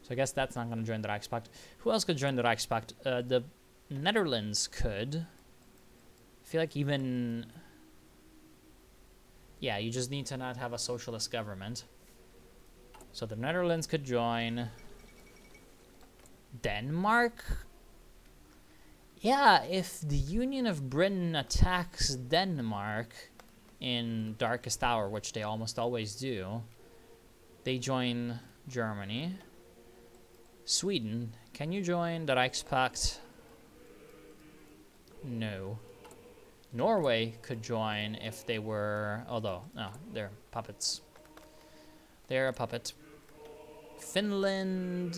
So I guess that's not going to join the Reichspakt. Who else could join the Reichspakt? The Netherlands could. I feel like even... Yeah, you just need to not have a socialist government. So the Netherlands could join. Denmark? Yeah, if the Union of Britain attacks Denmark in Darkest Hour, which they almost always do, they join Germany. Sweden, can you join the Reichspakt? No. Norway could join if they were, although, no, they're puppets. They're a puppet. Finland,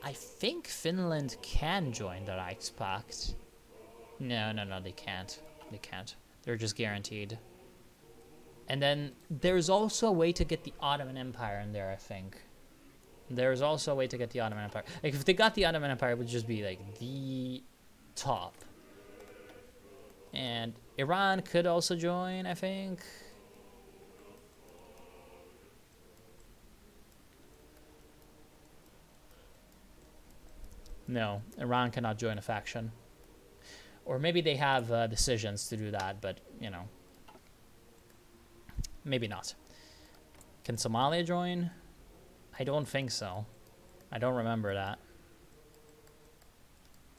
I think Finland can join the Reichspakt. No, they can't. They can't. They're just guaranteed. And then there's also a way to get the Ottoman Empire in there, I think. There's also a way to get the Ottoman Empire. Like, if they got the Ottoman Empire, it would just be, like, the top. And Iran could also join, I think. No, Iran cannot join a faction. Or maybe they have decisions to do that, but, you know. Maybe not. Can Somalia join? I don't think so. I don't remember that.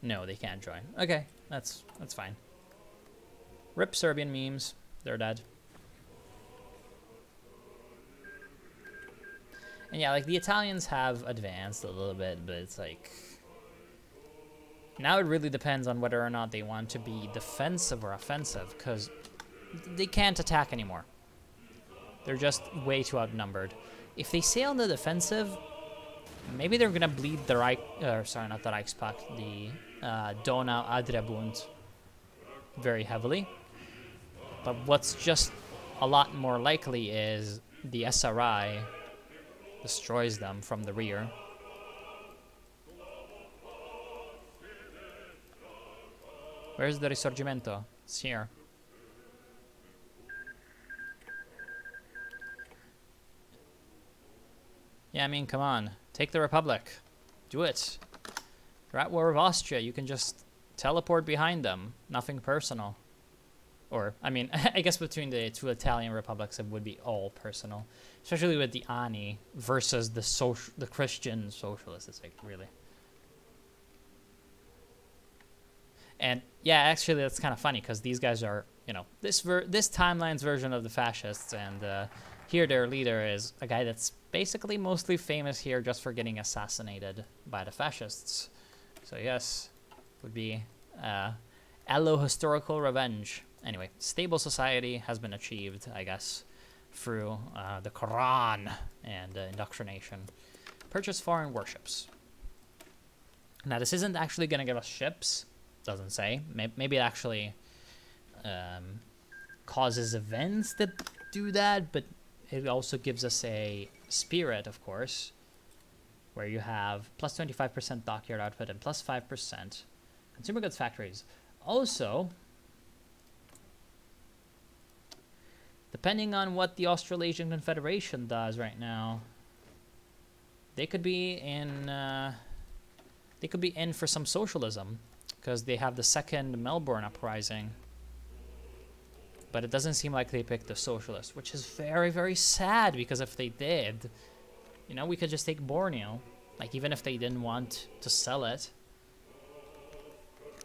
No, they can't join. Okay, that's fine. RIP Serbian memes. They're dead. And yeah, like, the Italians have advanced a little bit, but it's like... Now it really depends on whether or not they want to be defensive or offensive, because they can't attack anymore. They're just way too outnumbered. If they stay on the defensive, maybe they're gonna bleed the Reich... sorry, not the Reichspakt, the Donau-Adria-Bund very heavily. But what's just a lot more likely is the SRI destroys them from the rear. Where's the Risorgimento? It's here. Yeah, I mean, come on. Take the Republic. Do it. They're at war with Austria. You can just teleport behind them. Nothing personal. Or, I mean, I guess between the two Italian republics, it would be all personal. Especially with the Ani versus the Christian socialists. It's like, really. And, yeah, actually, that's kind of funny, because these guys are, you know, this timeline's version of the fascists, and here their leader is a guy that's basically mostly famous here just for getting assassinated by the fascists. So, yes, would be allo-historical revenge. Anyway, stable society has been achieved, I guess, through the Quran and indoctrination. Purchase foreign warships. Now, this isn't actually going to give us ships. Doesn't say. Maybe it actually causes events that do that, but it also gives us a spirit, of course, where you have plus 25% dockyard output and plus 5% consumer goods factories. Also, depending on what the Australasian Confederation does right now, they could be in for some socialism. Because they have the second Melbourne uprising. But it doesn't seem like they picked the socialists, which is very, very sad, because if they did, you know, we could just take Borneo. Like, even if they didn't want to sell it,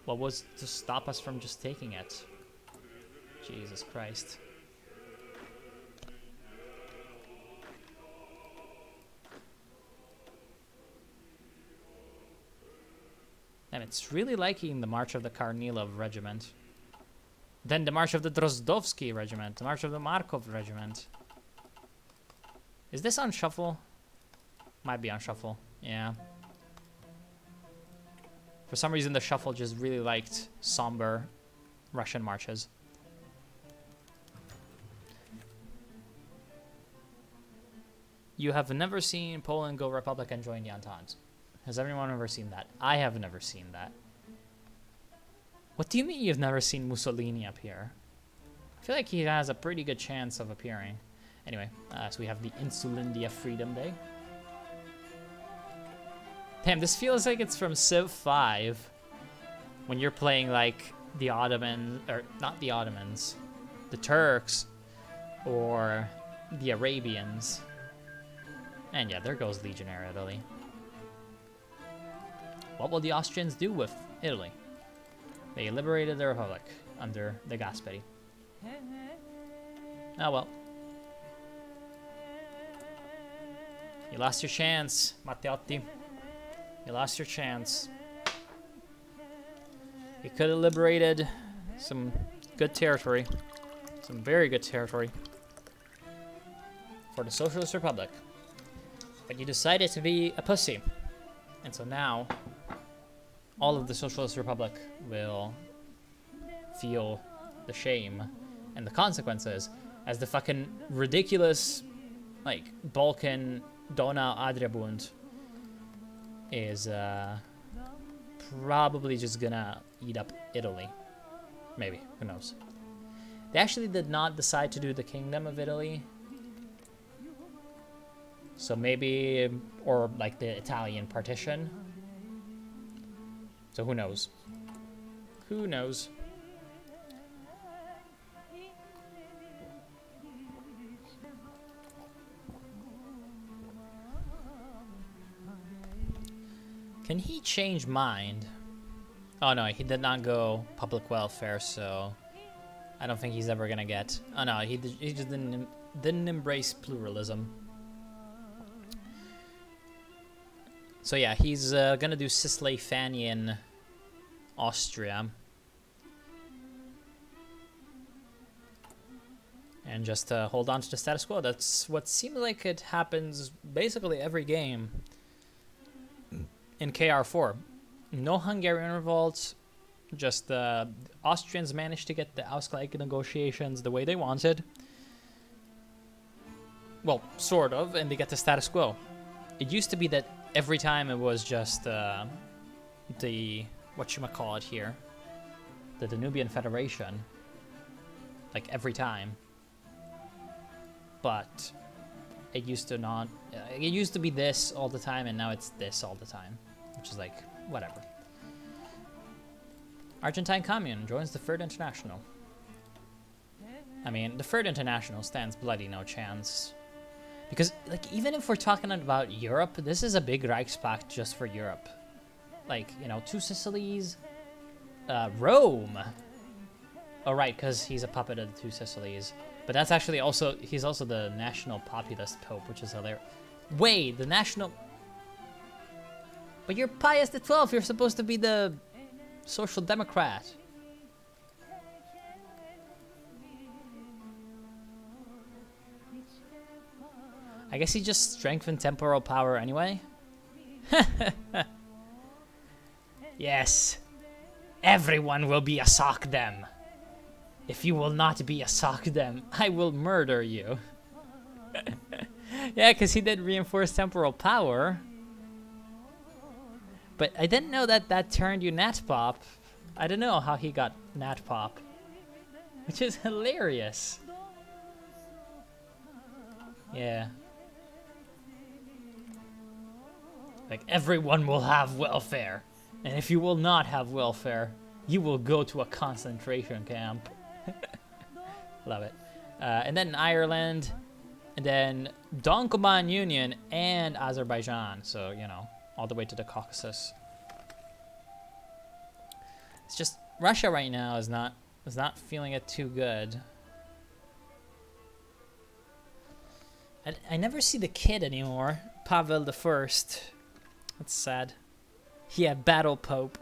what was to stop us from just taking it? Jesus Christ. And it's really liking the March of the Karnilov Regiment. Then the March of the Drozdovsky Regiment. The March of the Markov Regiment. Is this on shuffle? Might be on shuffle. Yeah. For some reason, the shuffle just really liked somber Russian marches. You have never seen Poland go Republic and join the Entente. Has everyone ever seen that? I have never seen that. What do you mean you've never seen Mussolini appear? I feel like he has a pretty good chance of appearing. Anyway, so we have the Insulindia Freedom Day. Damn, this feels like it's from Civ 5. When you're playing, like, the Ottomans, or not the Ottomans, the Turks, or the Arabians. And yeah, there goes Legionnaire Italy. What will the Austrians do with Italy? They liberated the Republic under the Gasperi. Oh well. You lost your chance, Matteotti. You lost your chance. You could have liberated some good territory. Some very good territory. For the Socialist Republic. But you decided to be a pussy. And so now, all of the Socialist Republic will feel the shame and the consequences as the fucking ridiculous, like, Balkan Donau Adriabund is probably just gonna eat up Italy. Maybe, who knows. They actually did not decide to do the Kingdom of Italy. So maybe, or like the Italian partition. So who knows? Who knows? Can he change mind? Oh no, he did not go public welfare, so I don't think he's ever gonna get. Oh no, he just didn't embrace pluralism. So yeah, he's gonna do Cisleithanian Austria. And just hold on to the status quo. That's what seems like it happens basically every game in KR4. No Hungarian revolts, just the Austrians managed to get the Ausgleich negotiations the way they wanted. Well, sort of, and they get the status quo. It used to be that every time it was just the, whatchamacallit here, the Danubian Federation, like every time. But it used to not, it used to be this all the time, and now it's this all the time, which is like, whatever. Argentine Commune joins the Third International. I mean, the Third International stands bloody no chance. Because, like, even if we're talking about Europe, this is a big Reichspakt just for Europe. Like, you know, 2 Sicilies, Rome. Oh, right, because he's a puppet of the 2 Sicilies. But that's actually also, he's also the national populist pope, which is hilarious. Wait, the national... But you're Pius XII, you're supposed to be the social democrat. I guess he just strengthened temporal power anyway. Yes. Everyone will be a Sockdem. If you will not be a Sockdem, I will murder you. Yeah, because he did reinforce temporal power. But I didn't know that that turned you Natpop. I don't know how he got Natpop. Which is hilarious. Yeah. Like, everyone will have welfare. And if you will not have welfare, you will go to a concentration camp. Love it. And then Ireland, and then Donkoban Union and Azerbaijan. So, you know, all the way to the Caucasus. It's just Russia right now is not feeling it too good. I never see the kid anymore, Pavel the First. That's sad. Yeah, Battle Pope.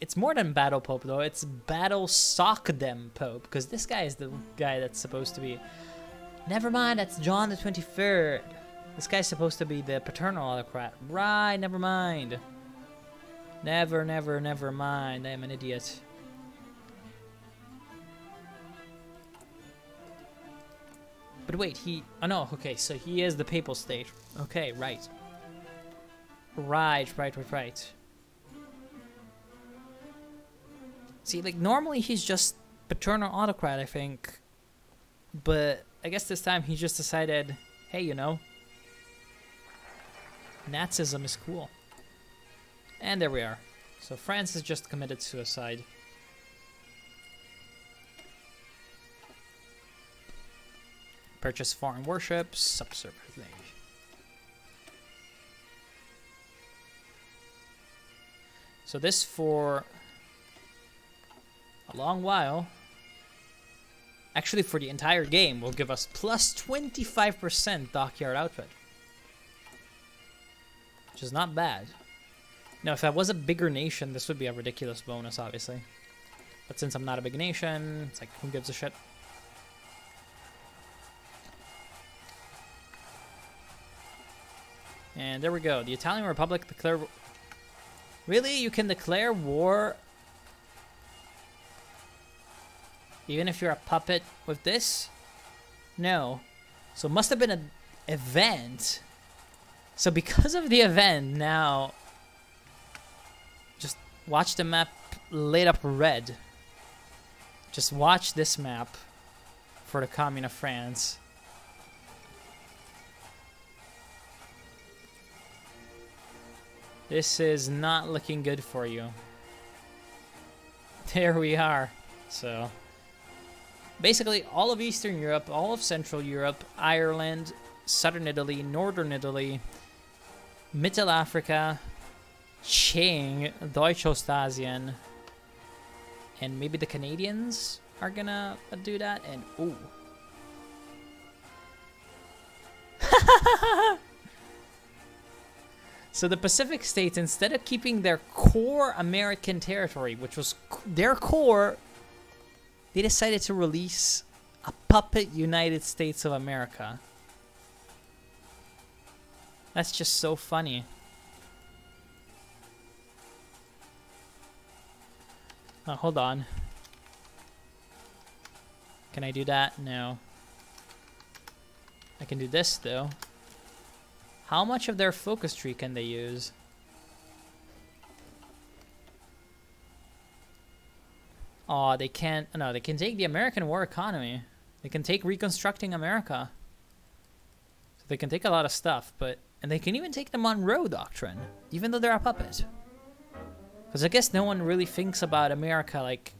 It's more than Battle Pope though. It's Battle Sockdem Pope, because this guy is the guy that's supposed to be. Never mind, that's John the 23rd. This guy's supposed to be the paternal autocrat. Right, never mind. Never mind. I'm an idiot. But wait, oh no, okay, so he is the papal state. Okay, right. Right. See, like, normally he's just paternal autocrat, I think. But I guess this time he just decided, hey, you know, Nazism is cool. And there we are. So France has just committed suicide. Purchase foreign warships, subservient. So this for a long while, actually for the entire game, will give us plus 25% dockyard output. Which is not bad. Now, if I was a bigger nation, this would be a ridiculous bonus, obviously. But since I'm not a big nation, it's like, who gives a shit? And there we go. The Italian Republic declare... Really? You can declare war even if you're a puppet with this? No. So it must have been an event. So because of the event, now... Just watch the map lit up red. Just watch this map for the Commune of France. This is not looking good for you. There we are. So, basically all of Eastern Europe, all of Central Europe, Ireland, Southern Italy, Northern Italy, Middle Africa, Qing, Deutsch-Ostasien, and maybe the Canadians are gonna do that. And ooh. So the Pacific states, instead of keeping their core American territory, which was their core, they decided to release a puppet United States of America. That's just so funny. Oh, hold on. Can I do that? No. I can do this, though. How much of their focus tree can they use? Oh, they can't... No, they can take the American war economy. They can take reconstructing America. So they can take a lot of stuff, but... And they can even take the Monroe Doctrine, even though they're a puppet. Because I guess no one really thinks about America like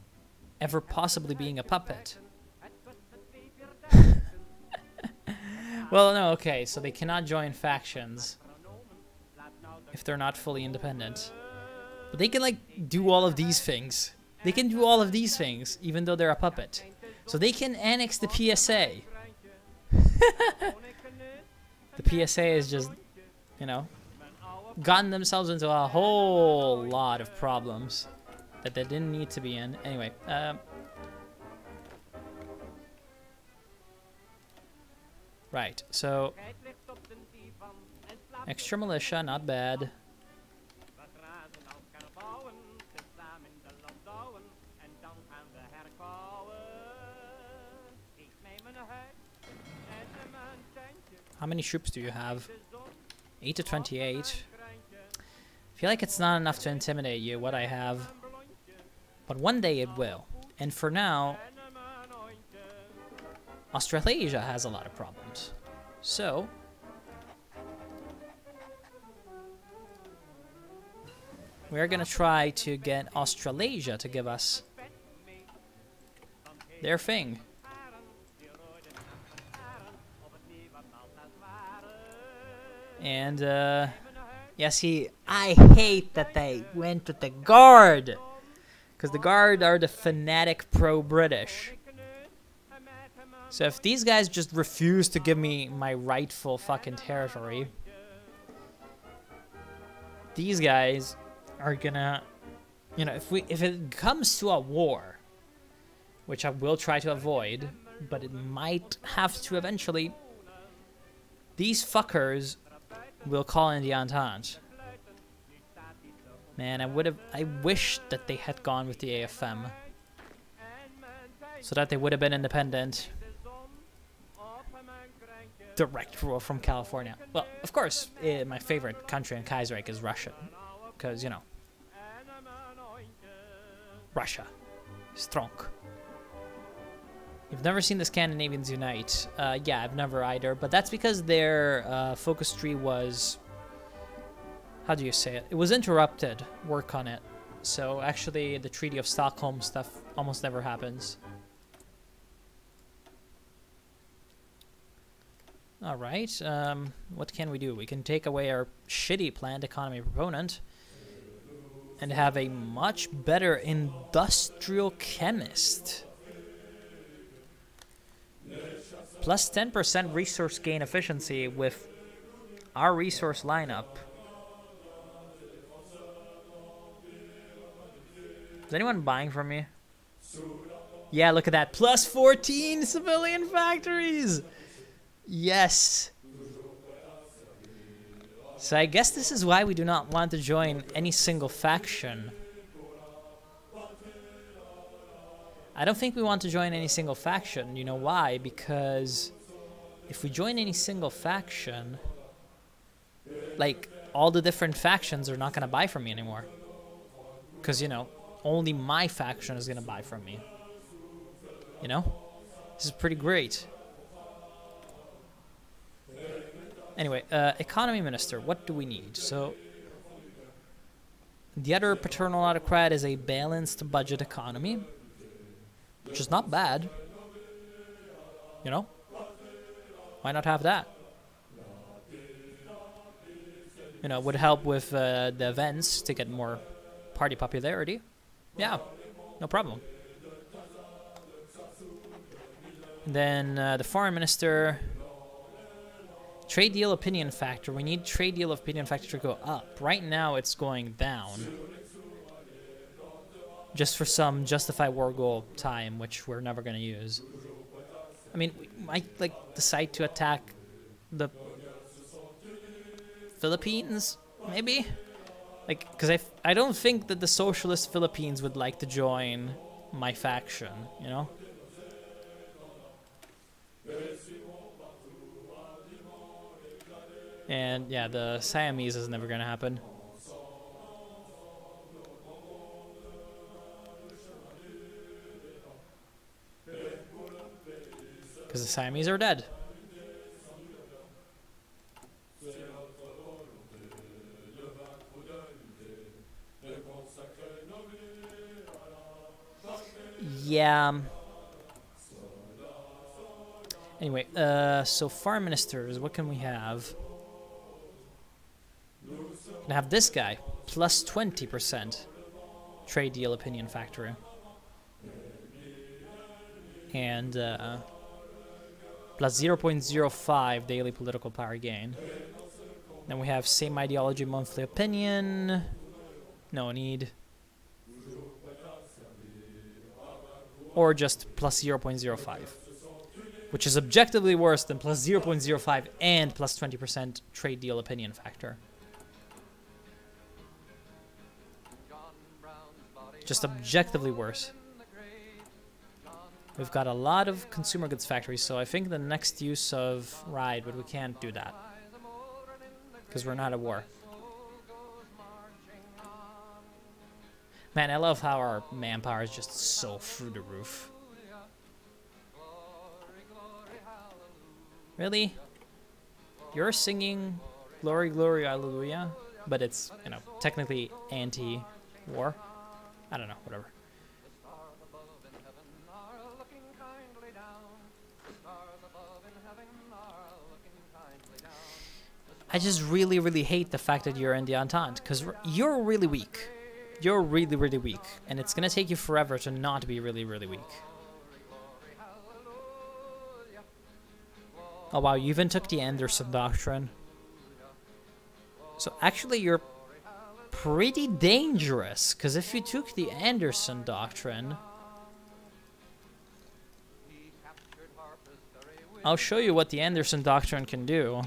ever possibly being a puppet. Well, no, okay, so they cannot join factions if they're not fully independent. But they can, like, do all of these things. They can do all of these things, even though they're a puppet. So they can annex the PSA. The PSA is just, you know, gotten themselves into a whole lot of problems that they didn't need to be in. Anyway, right, so extra militia, not bad. How many troops do you have? 8 to 28. I feel like it's not enough to intimidate you, what I have. But one day it will. And for now, Australasia has a lot of problems. So, we're gonna try to get Australasia to give us their thing. And, yeah, see, I hate that they went with the Guard. Because the Guard are the fanatic pro-British. So if these guys just refuse to give me my rightful fucking territory, these guys are gonna, you know, if it comes to a war, which I will try to avoid, but it might have to eventually, these fuckers will call in the Entente. Man, I wish that they had gone with the AFM, so that they would have been independent. Direct rule from California. Well, of course, my favorite country in Kaiserreich is Russia. Because, you know, Russia. Strong. You've never seen the Scandinavians unite. Yeah, I've never either. But that's because their focus tree was how do you say it? It was interrupted, work on it. So actually the Treaty of Stockholm stuff almost never happens. Alright, what can we do? We can take away our shitty planned economy proponent and have a much better industrial chemist. Plus 10% resource gain efficiency with our resource lineup. Is anyone buying from me? Yeah, look at that. Plus 14 civilian factories! Yes. So I guess this is why we do not want to join any single faction. I don't think we want to join any single faction. You know why? Because if we join any single faction, like, all the different factions are not going to buy from me anymore. Because, you know, only my faction is going to buy from me. You know? This is pretty great. Anyway, economy minister, what do we need? So, the other paternal autocrat is a balanced budget economy, which is not bad. You know? Why not have that? You know, would help with the events to get more party popularity. Yeah, no problem. And then the foreign minister... Trade deal opinion factor. We need trade deal opinion factor to go up. Right now it's going down. Just for some justify war goal time, which we're never going to use. I mean, we might like decide to attack the Philippines, maybe? Like, because I don't think that the socialist Philippines would like to join my faction, you know? And yeah, the Siamese is never going to happen. Because the Siamese are dead. Yeah. Anyway, so foreign ministers, what can we have? Can have this guy, plus 20% trade deal opinion factor. And plus 0.05 daily political power gain. Then we have same ideology monthly opinion. No need. Or just plus 0.05. Which is objectively worse than plus 0.05 and plus 20% trade deal opinion factor. Just objectively worse. We've got a lot of consumer goods factories, so I think the next use of ride, but we can't do that. Because we're not at war. Man, I love how our manpower is just so through the roof. Really? You're singing Glory, Glory, Hallelujah, but it's, you know, technically anti-war? I don't know, whatever. I just really, really hate the fact that you're in the Entente, because you're really weak. You're really, really weak, and it's going to take you forever to not be really, really weak. Oh wow, you even took the Anderson Doctrine. So actually you're pretty dangerous, because if you took the Anderson Doctrine... I'll show you what the Anderson Doctrine can do.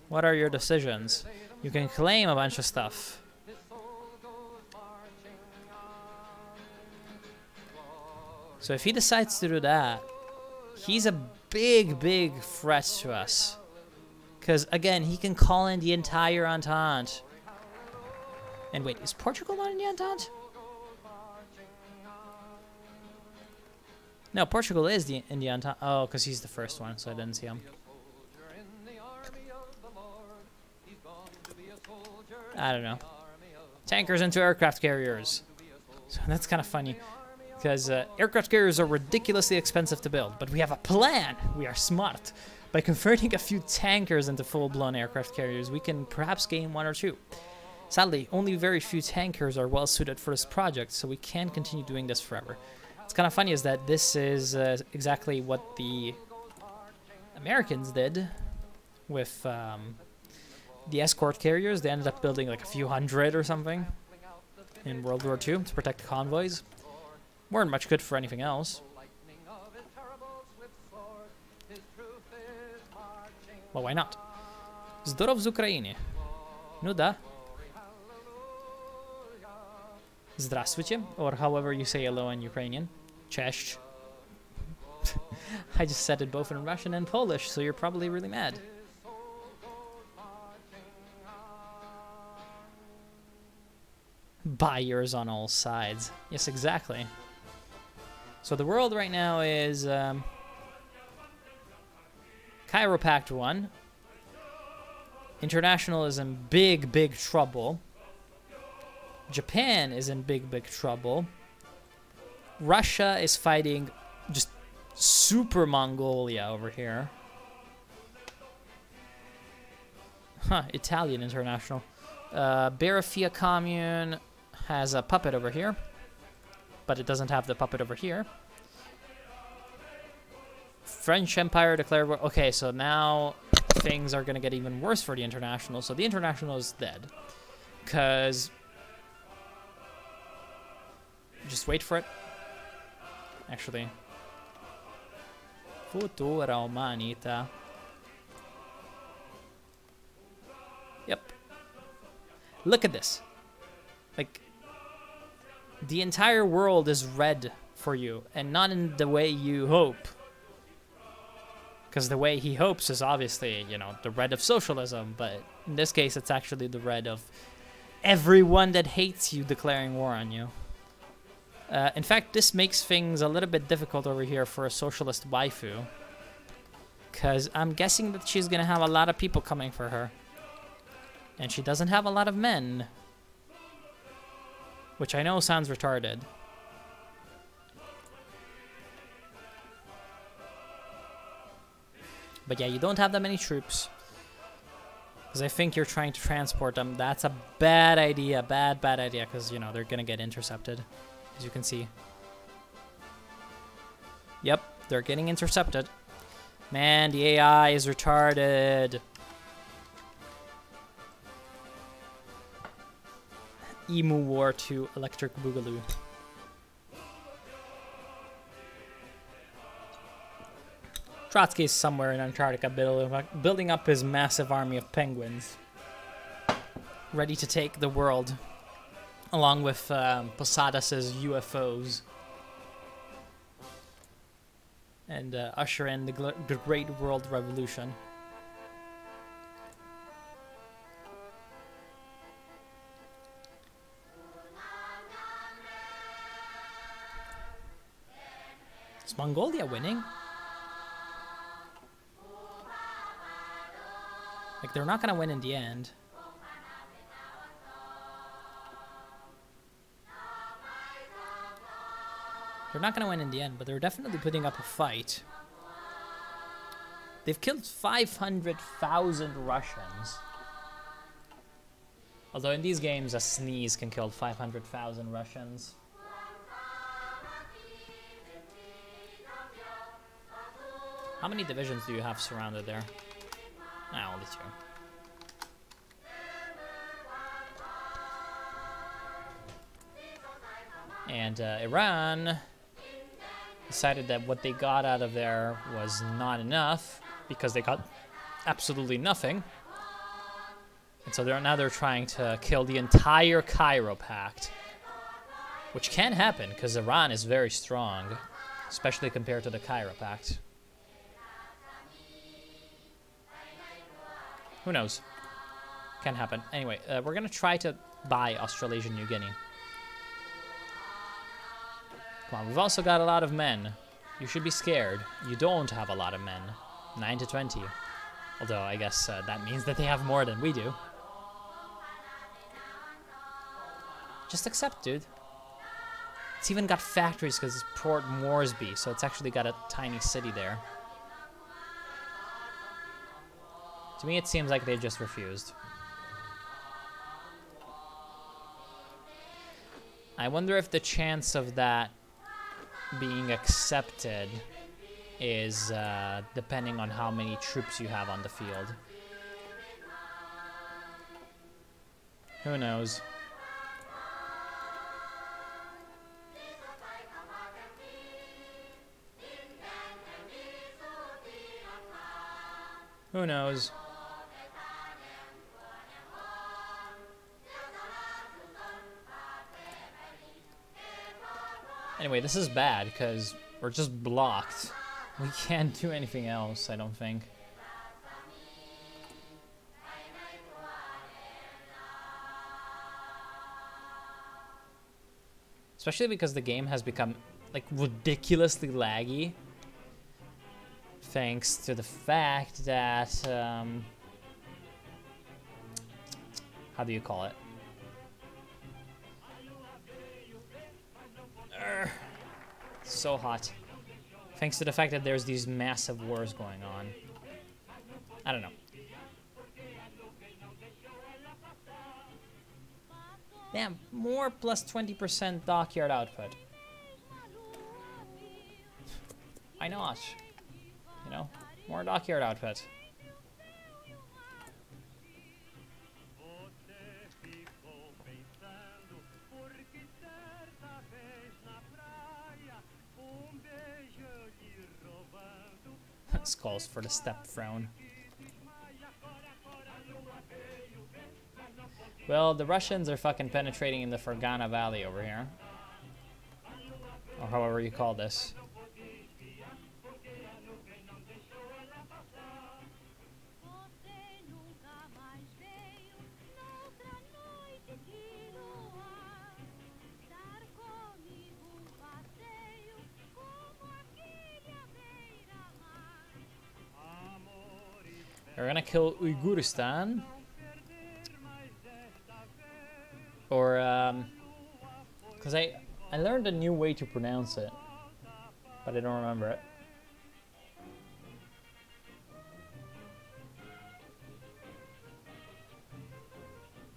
What are your decisions? You can claim a bunch of stuff. So if he decides to do that, he's a big, big threat to us. Because, again, he can call in the entire Entente. And wait, is Portugal not in the Entente? No, Portugal is in the Entente. Oh, because he's the first one, so I didn't see him. I don't know. Tankers into aircraft carriers. So that's kind of funny. Because aircraft carriers are ridiculously expensive to build. But we have a plan. We are smart. By converting a few tankers into full-blown aircraft carriers, we can perhaps gain one or two. Sadly, only very few tankers are well-suited for this project, so we can't continue doing this forever. What's kind of funny is that this is exactly what the Americans did with the escort carriers. They ended up building like a few hundred or something in World War II to protect convoys. Weren't much good for anything else. Well, why not? Zdorov z Ukrainy. No da. Здравствуйте, or however you say hello in Ukrainian. Cześć. I just said it both in Russian and Polish, so you're probably really mad. Buyers on all sides. Yes, exactly. So the world right now is Cairo Pact 1. International is in big, big trouble. Japan is in big, big trouble. Russia is fighting just super Mongolia over here. Huh, Italian International. Barafia Commune has a puppet over here, but it doesn't have the puppet over here. French Empire declared war. Okay, so now things are going to get even worse for the International. So the International is dead. Because... just wait for it. Actually. Futura umanità. Yep. Look at this. Like, the entire world is red for you, and not in the way you hope. Because the way he hopes is obviously, you know, the red of socialism, but in this case it's actually the red of everyone that hates you declaring war on you. In fact, this makes things a little bit difficult over here for a socialist waifu. Because I'm guessing that she's going to have a lot of people coming for her. And she doesn't have a lot of men. Which I know sounds retarded. But yeah, you don't have that many troops. Because I think you're trying to transport them. That's a bad idea. Bad idea. Because, you know, they're going to get intercepted. As you can see. Yep, they're getting intercepted. Man, the AI is retarded. Emu War 2 Electric Boogaloo. Trotsky is somewhere in Antarctica building up his massive army of penguins. Ready to take the world. Along with Posadas' UFOs. And usher in the Great World Revolution. Is Mongolia winning? Like, they're not going to win in the end. They're not going to win in the end, but they're definitely putting up a fight. They've killed 500,000 Russians. Although in these games, a sneeze can kill 500,000 Russians. How many divisions do you have surrounded there? Ah, only 2. And Iran decided that what they got out of there was not enough because they got absolutely nothing. And so now they're trying to kill the entire Cairo Pact, which can happen because Iran is very strong, especially compared to the Cairo Pact. Who knows? Can happen. Anyway, we're going to try to buy Australasian New Guinea. Come on, we've also got a lot of men. You should be scared. You don't have a lot of men. 9 to 20. Although, I guess that means that they have more than we do. Just accept, dude. It's even got factories because it's Port Moresby, so it's actually got a tiny city there. To me, it seems like they just refused. I wonder if the chance of that being accepted is depending on how many troops you have on the field. Who knows? Who knows? Anyway, this is bad because we're just blocked. We can't do anything else, I don't think. Especially because the game has become like ridiculously laggy. Thanks to the fact that, how do you call it? So hot. Thanks to the fact that there's these massive wars going on. I don't know. Damn, more plus 20% dockyard output. Why not? You know, more dockyard output. This calls for the step throne. Well, the Russians are fucking penetrating in the Fergana Valley over here. Or however you call this. We're gonna kill Uiguristan. Or, because I learned a new way to pronounce it, but I don't remember it.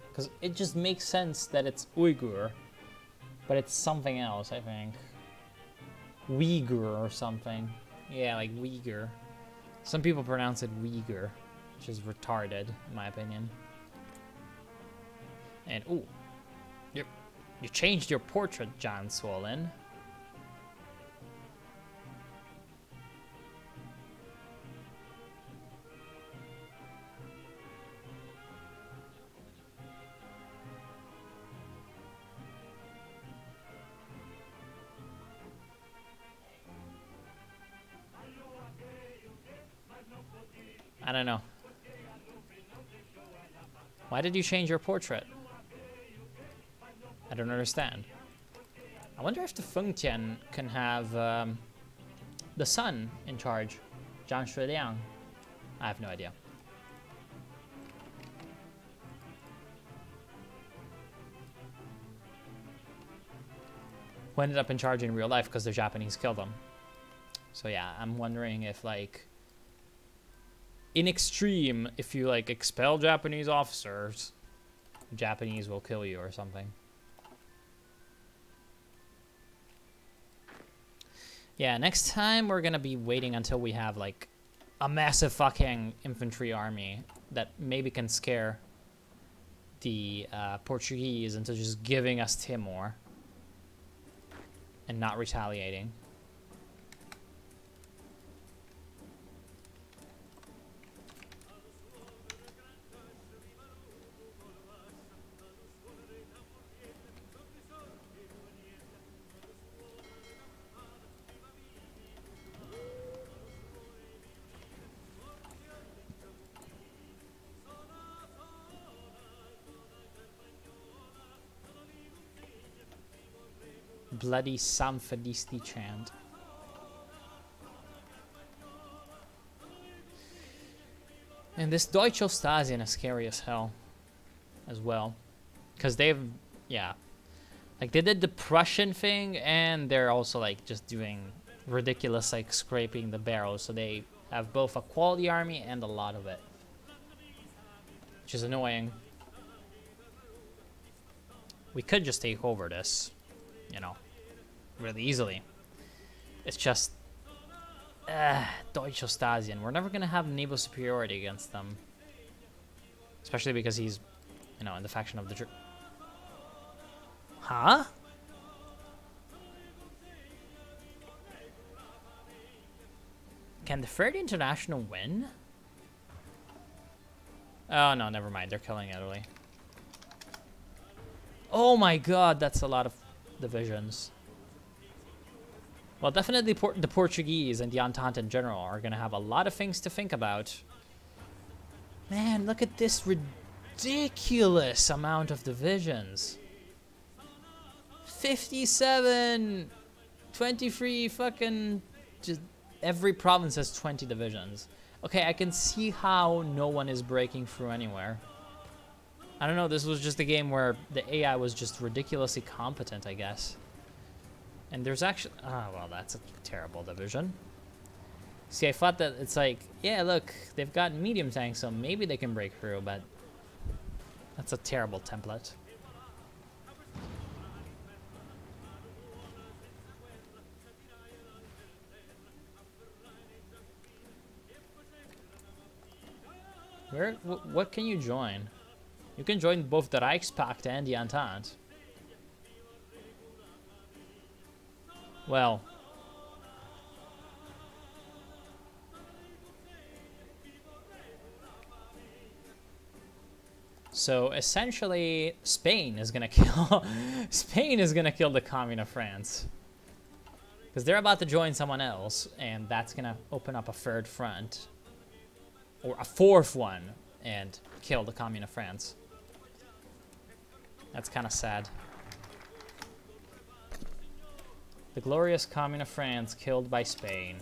Because it just makes sense that it's Uyghur, but it's something else, I think. Uyghur or something. Yeah, like Uyghur. Some people pronounce it Uyghur, which is retarded, in my opinion. And, ooh. You changed your portrait, John Swollen. I don't know. Why did you change your portrait? I don't understand. I wonder if the Fengtian can have the son in charge, Zhang Shuiliang. I have no idea. Who ended up in charge in real life because the Japanese killed them. So yeah, I'm wondering if like, in extreme, if you like expel Japanese officers, the Japanese will kill you or something. Yeah, next time we're gonna be waiting until we have like a massive fucking infantry army that maybe can scare the Portuguese into just giving us Timor and not retaliating. Bloody Samfadisti chant. And this Deutsche Ostasien is scary as hell as well. Because they've, yeah. Like, they did the Prussian thing, and they're also, like, just doing ridiculous, like, scraping the barrels. So they have both a quality army and a lot of it. Which is annoying. We could just take over this, you know, really easily. It's just... Deutsche Stasien. We're never going to have naval superiority against them. Especially because he's, you know, in the faction of the... Huh? Can the Third International win? Oh, no, never mind. They're killing Italy. Oh my god, that's a lot of divisions. Well, definitely the Portuguese and the Entente in general are going to have a lot of things to think about. Man, look at this ridiculous amount of divisions. 57, 23 fucking... Just every province has 20 divisions. Okay, I can see how no one is breaking through anywhere. I don't know, this was just a game where the AI was just ridiculously competent, I guess. And there's actually... Oh, well, that's a terrible division. See, I thought that it's like, yeah, look, they've got medium tanks, so maybe they can break through, but... That's a terrible template. What can you join? You can join both the Reichspakt and the Entente. Well. So essentially, Spain is gonna kill Spain is gonna kill the Commune of France. Because they're about to join someone else, and that's gonna open up a third front. Or a fourth one, and kill the Commune of France. That's kind of sad. The glorious Commune of France killed by Spain.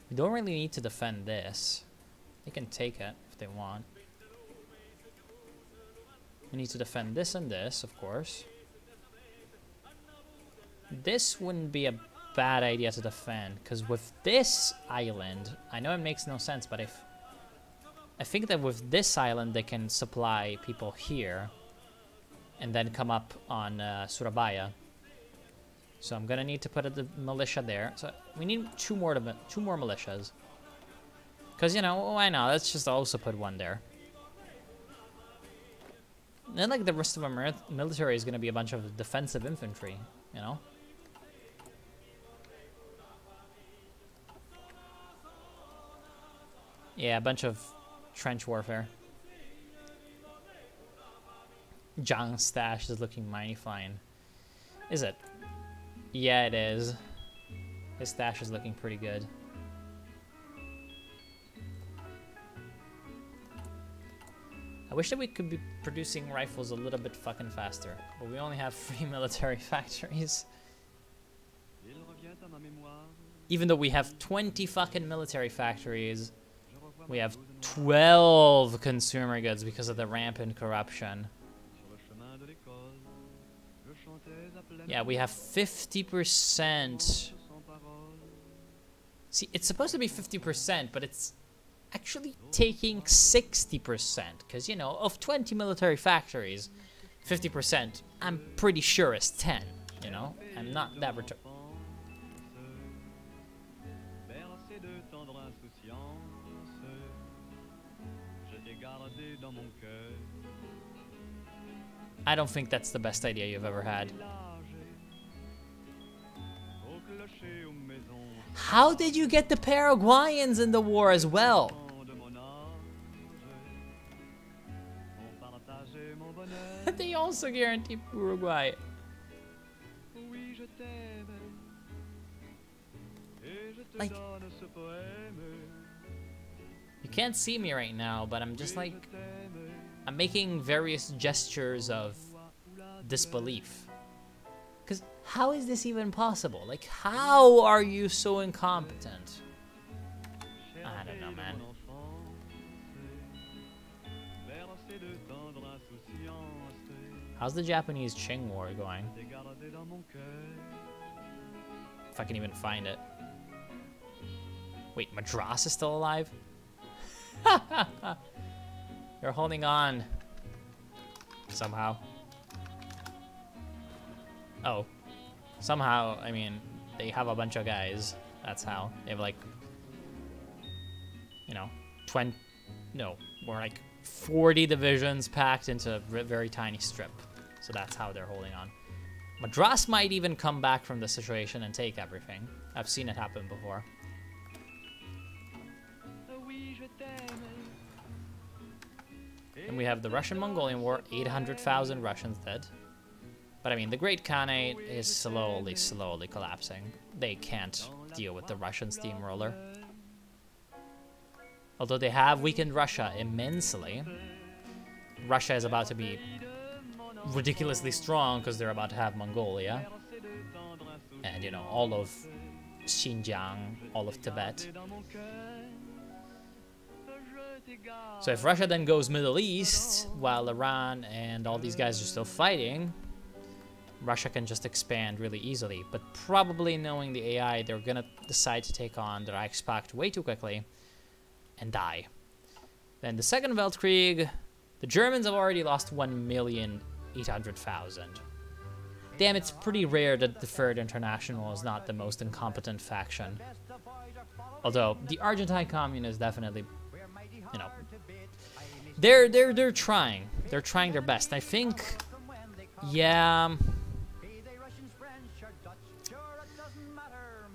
We don't really need to defend this. They can take it if they want. We need to defend this and this, of course. This wouldn't be a bad idea to defend, because with this island, I know it makes no sense, but I think that with this island they can supply people here, and then come up on Surabaya. So I'm gonna need to put the militia there. So we need two more militias, because you know why not? Let's just also put one there. And then, like, the rest of our military is gonna be a bunch of defensive infantry, you know. Yeah, a bunch of trench warfare. John's stash is looking mighty fine. Is it? Yeah, it is. His stash is looking pretty good. I wish that we could be producing rifles a little bit fucking faster, but we only have 3 military factories. Even though we have 20 fucking military factories, we have 12 consumer goods because of the rampant corruption. Yeah, we have 50%. See, it's supposed to be 50%, but it's actually taking 60%. Because, you know, of 20 military factories, 50%, I'm pretty sure is 10, you know? I'm not that I don't think that's the best idea you've ever had. How did you get the Paraguayans in the war as well? They also guarantee Uruguay. Like, you can't see me right now, but I'm just like I'm making various gestures of disbelief. Because how is this even possible? Like, how are you so incompetent? I don't know, man. How's the Japanese Qing War going? If I can even find it. Wait, Madras is still alive? They're holding on. Somehow. Oh. Somehow, I mean, they have a bunch of guys. That's how. They have like, you know, 20, no, more like 40 divisions packed into a very tiny strip. So that's how they're holding on. Madras might even come back from the situation and take everything. I've seen it happen before. And we have the Russian-Mongolian War, 800,000 Russians dead. But I mean, the Great Khanate is slowly collapsing. They can't deal with the Russian steamroller. Although they have weakened Russia immensely. Russia is about to be ridiculously strong because they're about to have Mongolia. And, you know, all of Xinjiang, all of Tibet. So if Russia then goes Middle East, while Iran and all these guys are still fighting, Russia can just expand really easily. But probably knowing the AI, they're gonna decide to take on the Reichspakt way too quickly and die. Then the Second Weltkrieg, the Germans have already lost 1,800,000. Damn, it's pretty rare that the Third International is not the most incompetent faction. Although the Argentine Commune is definitely, you know, they're trying. They're trying their best. I think, yeah.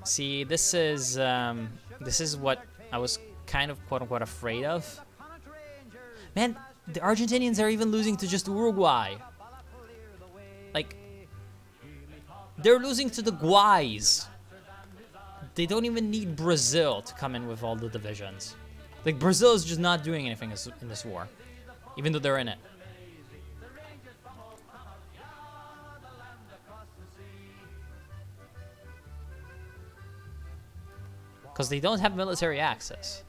See, this is what I was kind of quote unquote afraid of. Man, the Argentinians are even losing to just Uruguay. Like, they're losing to the Guays. They don't even need Brazil to come in with all the divisions. Like, Brazil is just not doing anything in this war, even though they're in it. Because they don't have military access.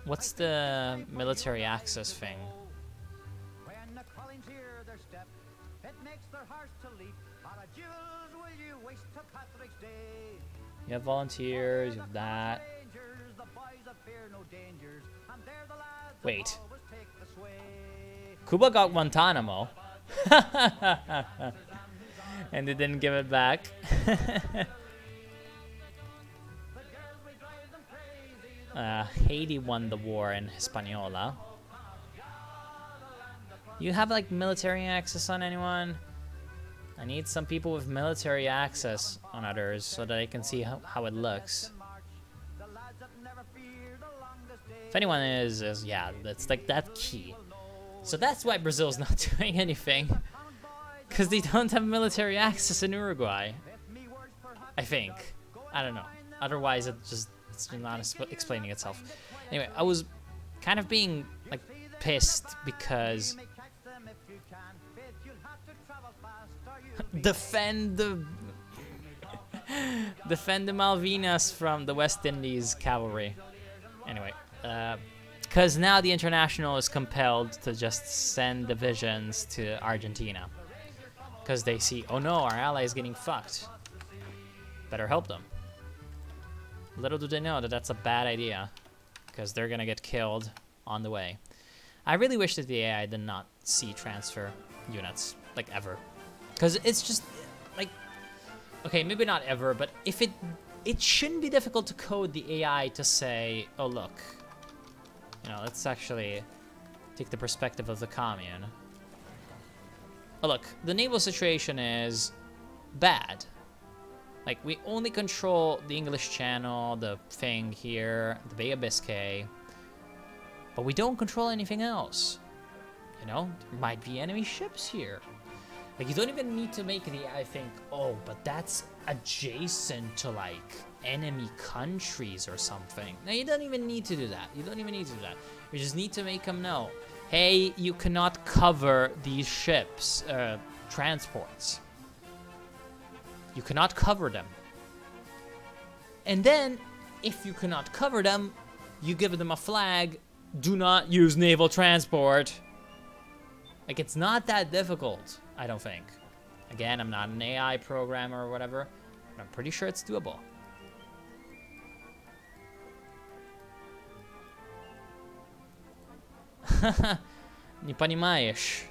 What's the military access thing? You have volunteers, you have that. Wait. Cuba got Guantanamo. And they didn't give it back. Haiti won the war in Hispaniola. You have like military access on anyone? I need some people with military access on others so that I can see how it looks. If anyone is yeah, that's like that key. So that's why Brazil's not doing anything. Because they don't have military access in Uruguay. I think. I don't know. Otherwise it's not explaining itself. Anyway, I was kind of being like pissed because defend the Malvinas from the West Indies cavalry. Anyway, because now the International is compelled to just send divisions to Argentina because they see, oh no, our ally is getting fucked. Better help them. Little do they know that that's a bad idea because they're gonna get killed on the way. I really wish that the AI did not see transfer units, like ever. Because it's just, like, okay, maybe not ever, but if it shouldn't be difficult to code the AI to say, oh look, you know, let's actually take the perspective of the commune. Oh look, the naval situation is bad. Like, we only control the English Channel, the thing here, the Bay of Biscay, but we don't control anything else. You know, there might be enemy ships here. Like, you don't even need to make the, I think, oh, but that's adjacent to, like, enemy countries or something. No, you don't even need to do that. You don't even need to do that. You just need to make them know, hey, you cannot cover these ships, transports. You cannot cover them. And then, if you cannot cover them, you give them a flag, do not use naval transport. Like, it's not that difficult, I don't think. Again, I'm not an AI programmer or whatever, but I'm pretty sure it's doable. Не понимаешь.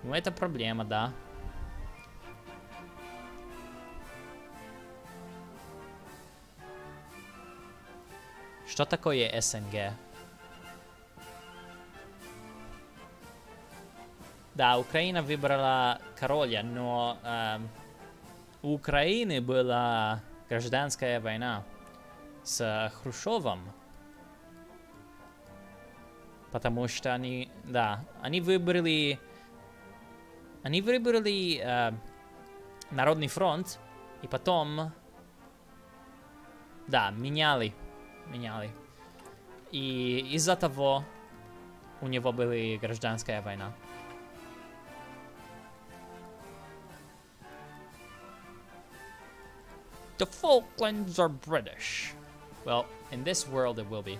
Ну, это проблема, да. Что такое СНГ? Да, Украина выбрала короля, но у Украины была гражданская война с Хрущевым. Потому что они, да, они выбрали Народный фронт, и потом, да, меняли. И из-за того у него была гражданская война. The Falklands are British. Well, in this world it will be.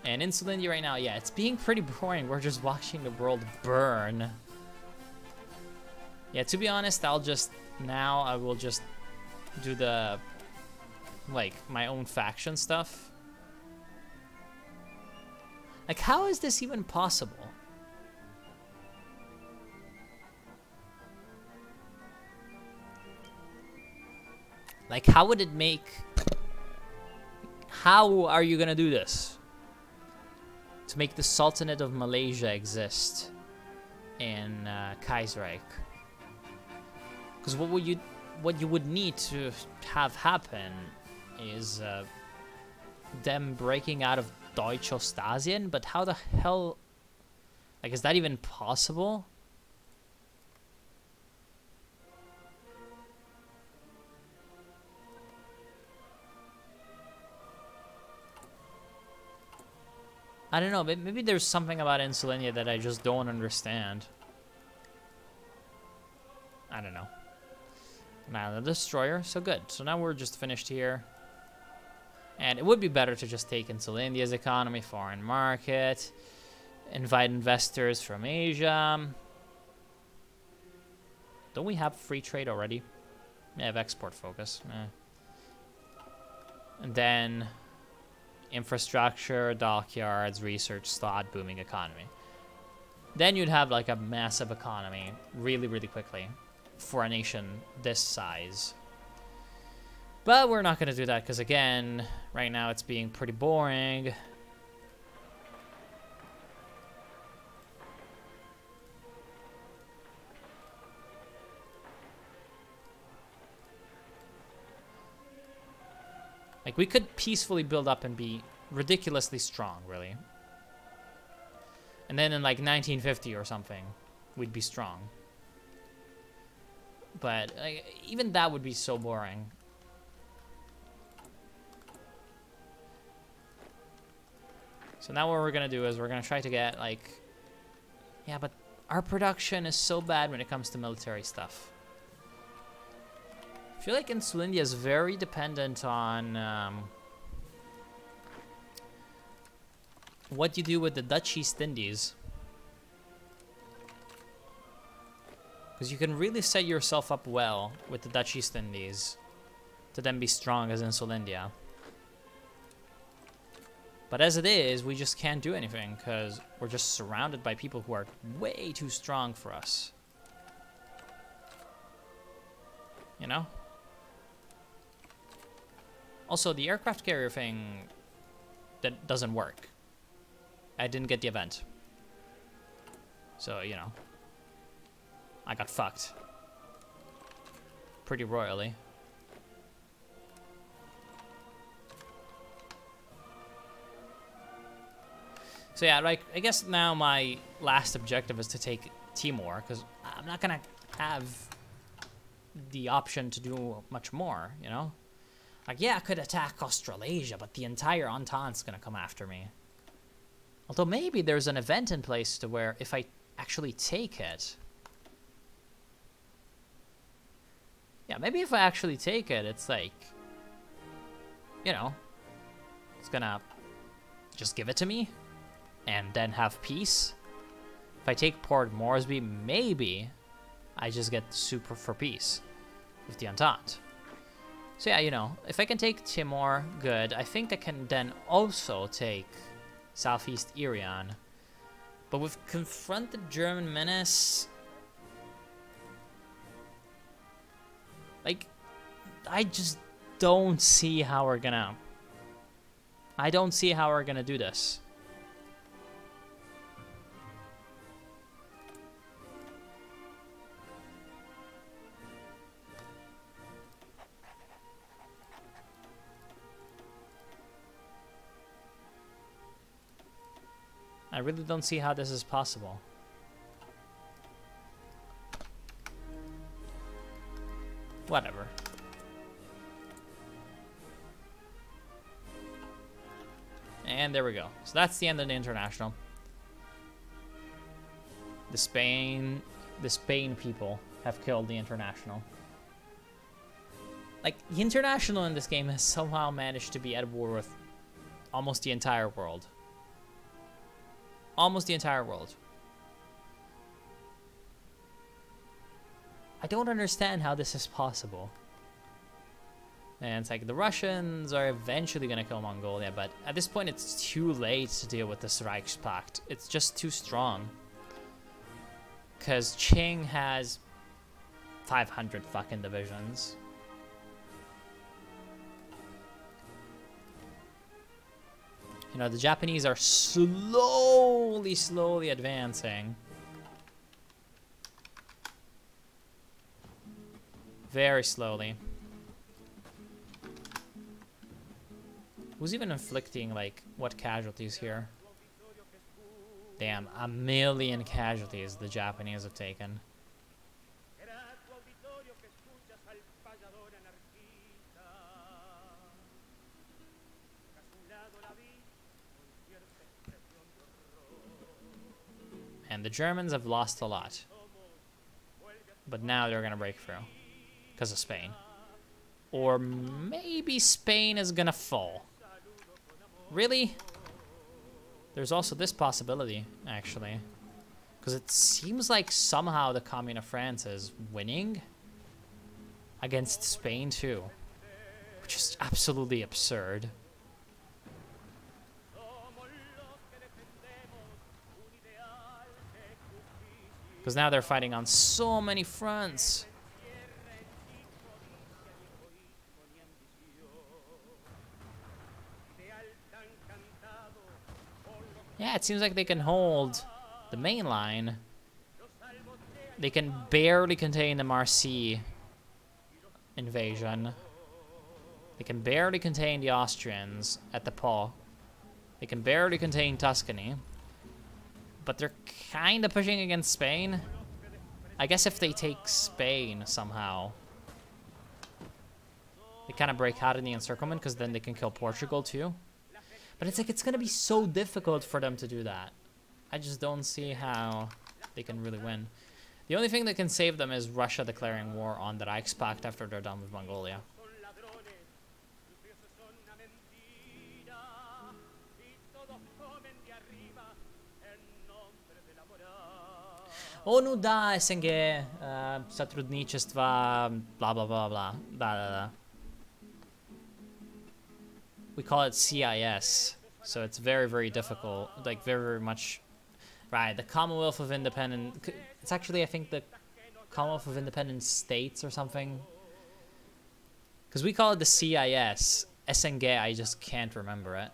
And Insulindia right now, yeah, it's being pretty boring. We're just watching the world burn. Yeah, to be honest, I will just do the, like, my own faction stuff. Like, how is this even possible? Like, how would it make... How are you gonna do this? To make the Sultanate of Malaysia exist in Kaiserreich. Because what you would need to have happen is them breaking out of Deutsch-Ostasien, but how the hell... Like, is that even possible? I don't know, maybe there's something about Insulindia that I just don't understand. I don't know. Now the destroyer, so good. So now we're just finished here. And it would be better to just take Insulindia's economy, foreign market, invite investors from Asia. Don't we have free trade already? We have export focus. And then infrastructure, dockyards, research slot, booming economy. Then you'd have like a massive economy really, really quickly for a nation this size. But we're not going to do that because, again, right now it's being pretty boring. Like, we could peacefully build up and be ridiculously strong, really. And then in, like, 1950 or something, we'd be strong. But even that would be so boring. So now what we're going to do is we're going to try to get, like... Yeah, but our production is so bad when it comes to military stuff. I feel like Insulindia is very dependent on what you do with the Dutch East Indies. Because you can really set yourself up well with the Dutch East Indies to then be strong as Insulindia. But as it is, we just can't do anything because we're just surrounded by people who are way too strong for us. You know? Also, the aircraft carrier thing, that doesn't work. I didn't get the event. So, you know. I got fucked. Pretty royally. So yeah, like, I guess now my last objective is to take Timor, because I'm not gonna have the option to do much more, you know? Like, yeah, I could attack Australasia, but the entire Entente's gonna come after me. Although maybe there's an event in place to where if I actually take it... Yeah, maybe if I actually take it, it's like... You know, it's gonna just give it to me and then have peace. If I take Port Moresby, maybe I just get super for peace with the Entente. So yeah, you know, if I can take Timor, good. I think I can then also take Southeast Irian. But with Confront the German Menace... Like, I just don't see how we're gonna... I don't see how we're gonna do this. I really don't see how this is possible. Whatever. And there we go. So that's the end of the International. The Spain people have killed the International. Like, the International in this game has somehow managed to be at war with almost the entire world. Almost the entire world. I don't understand how this is possible. And it's like the Russians are eventually gonna kill Mongolia, but at this point it's too late to deal with this Reichspakt. It's just too strong. Because Qing has 500 fucking divisions. You know, the Japanese are slowly advancing. Very slowly. Who's even inflicting, like, what casualties here? Damn, 1,000,000 casualties the Japanese have taken. And the Germans have lost a lot. But now they're gonna break through. Because of Spain. Or maybe Spain is gonna fall. Really? There's also this possibility, actually. Because it seems like somehow the Commune of France is winning against Spain too. Which is absolutely absurd. Because now they're fighting on so many fronts. Yeah, it seems like they can hold the main line. They can barely contain the Marseille invasion. They can barely contain the Austrians at the Po. They can barely contain Tuscany. But they're kind of pushing against Spain. I guess if they take Spain somehow, they kind of break out in the encirclement, because then they can kill Portugal too. But it's like, it's going to be so difficult for them to do that. I just don't see how they can really win. The only thing that can save them is Russia declaring war on the Reichspakt after they're done with Mongolia. ONU da, SNG, сотрудничество, blah blah blah blah, blah blah blah. We call it CIS, so it's very difficult, like very much, right, the Commonwealth of Independent, it's actually, I think, the Commonwealth of Independent States or something, because we call it the CIS, SNG, I just can't remember it.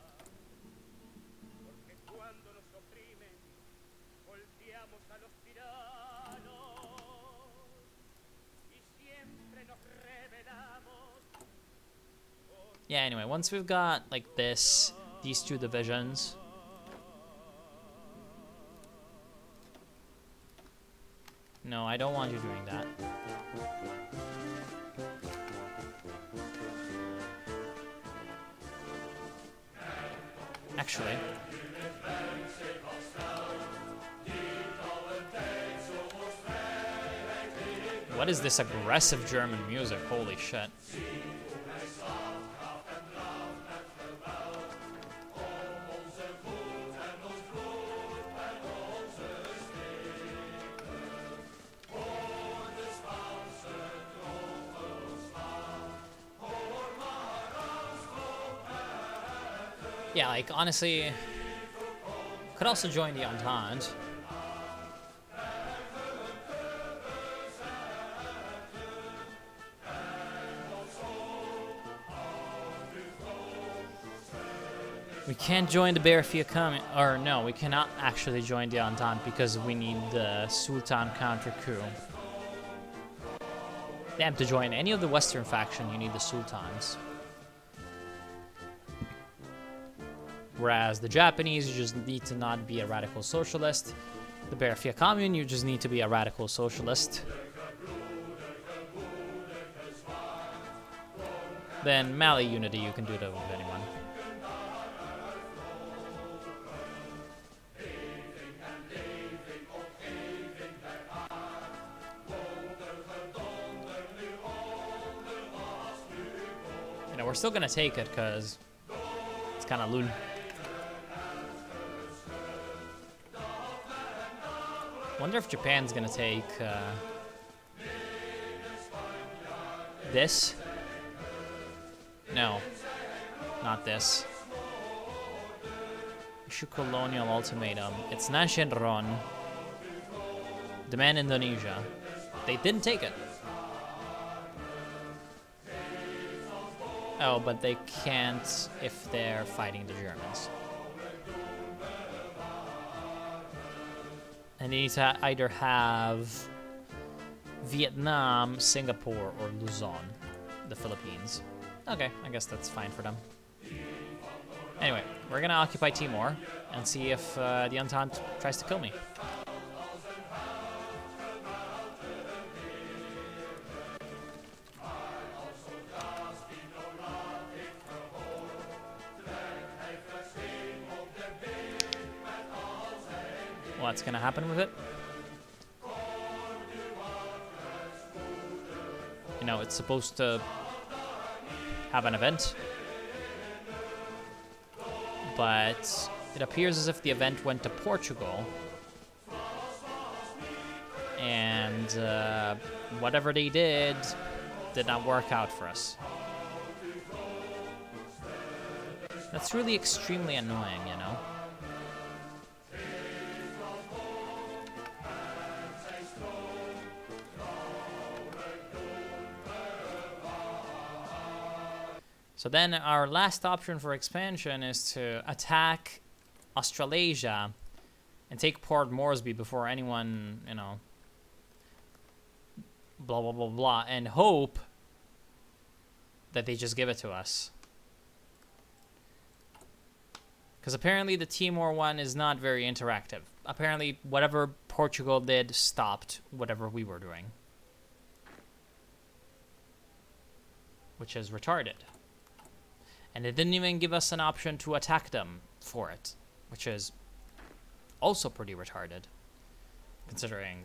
Yeah, anyway, once we've got, like, these two divisions, No, I don't want you doing that. Actually. What is this aggressive German music? Holy shit. Yeah, like, honestly, could also join the Entente. We can't join the Berfia Commune, or no, we cannot actually join the Entente because we need the Sultan counter-coup. Damn, to join any of the Western faction, you need the Sultans. Whereas the Japanese, you just need to not be a radical socialist. The Berfia Commune, you just need to be a radical socialist. Then Mali Unity, you can do that with anyone. You know, we're still gonna take it because it's kind of lul. Wonder if Japan's gonna take this. No, not this. Issue colonial ultimatum. It's Nashenron. Demand Indonesia. They didn't take it. Oh, but they can't if they're fighting the Germans. And they need to either have Vietnam, Singapore, or Luzon, the Philippines. Okay, I guess that's fine for them. Anyway, we're gonna occupy Timor and see if the Entente tries to kill me. What's gonna happen with it? You know, it's supposed to have an event, but it appears as if the event went to Portugal, and whatever they did not work out for us. That's really extremely annoying, you know? So then our last option for expansion is to attack Australasia and take Port Moresby before anyone, you know, blah, blah, blah, blah, and hope that they just give it to us. Because apparently the Timor one is not very interactive. Apparently whatever Portugal did stopped whatever we were doing. Which is retarded. And it didn't even give us an option to attack them for it, which is also pretty retarded, considering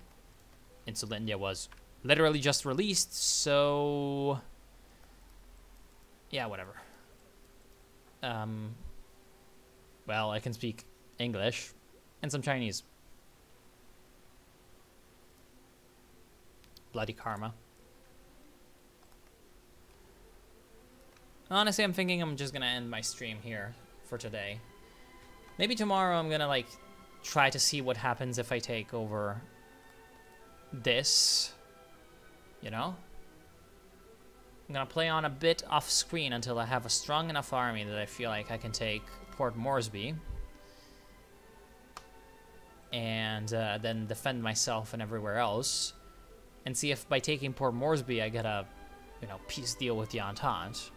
Insulindia was literally just released, so yeah, whatever. Well, I can speak English and some Chinese. Bloody karma. Honestly, I'm thinking I'm just gonna end my stream here for today. Maybe tomorrow I'm gonna, like, try to see what happens if I take over this, you know? I'm gonna play on a bit off screen until I have a strong enough army that I feel like I can take Port Moresby. And then defend myself and everywhere else. And see if by taking Port Moresby I get a, you know, peace deal with the Entente.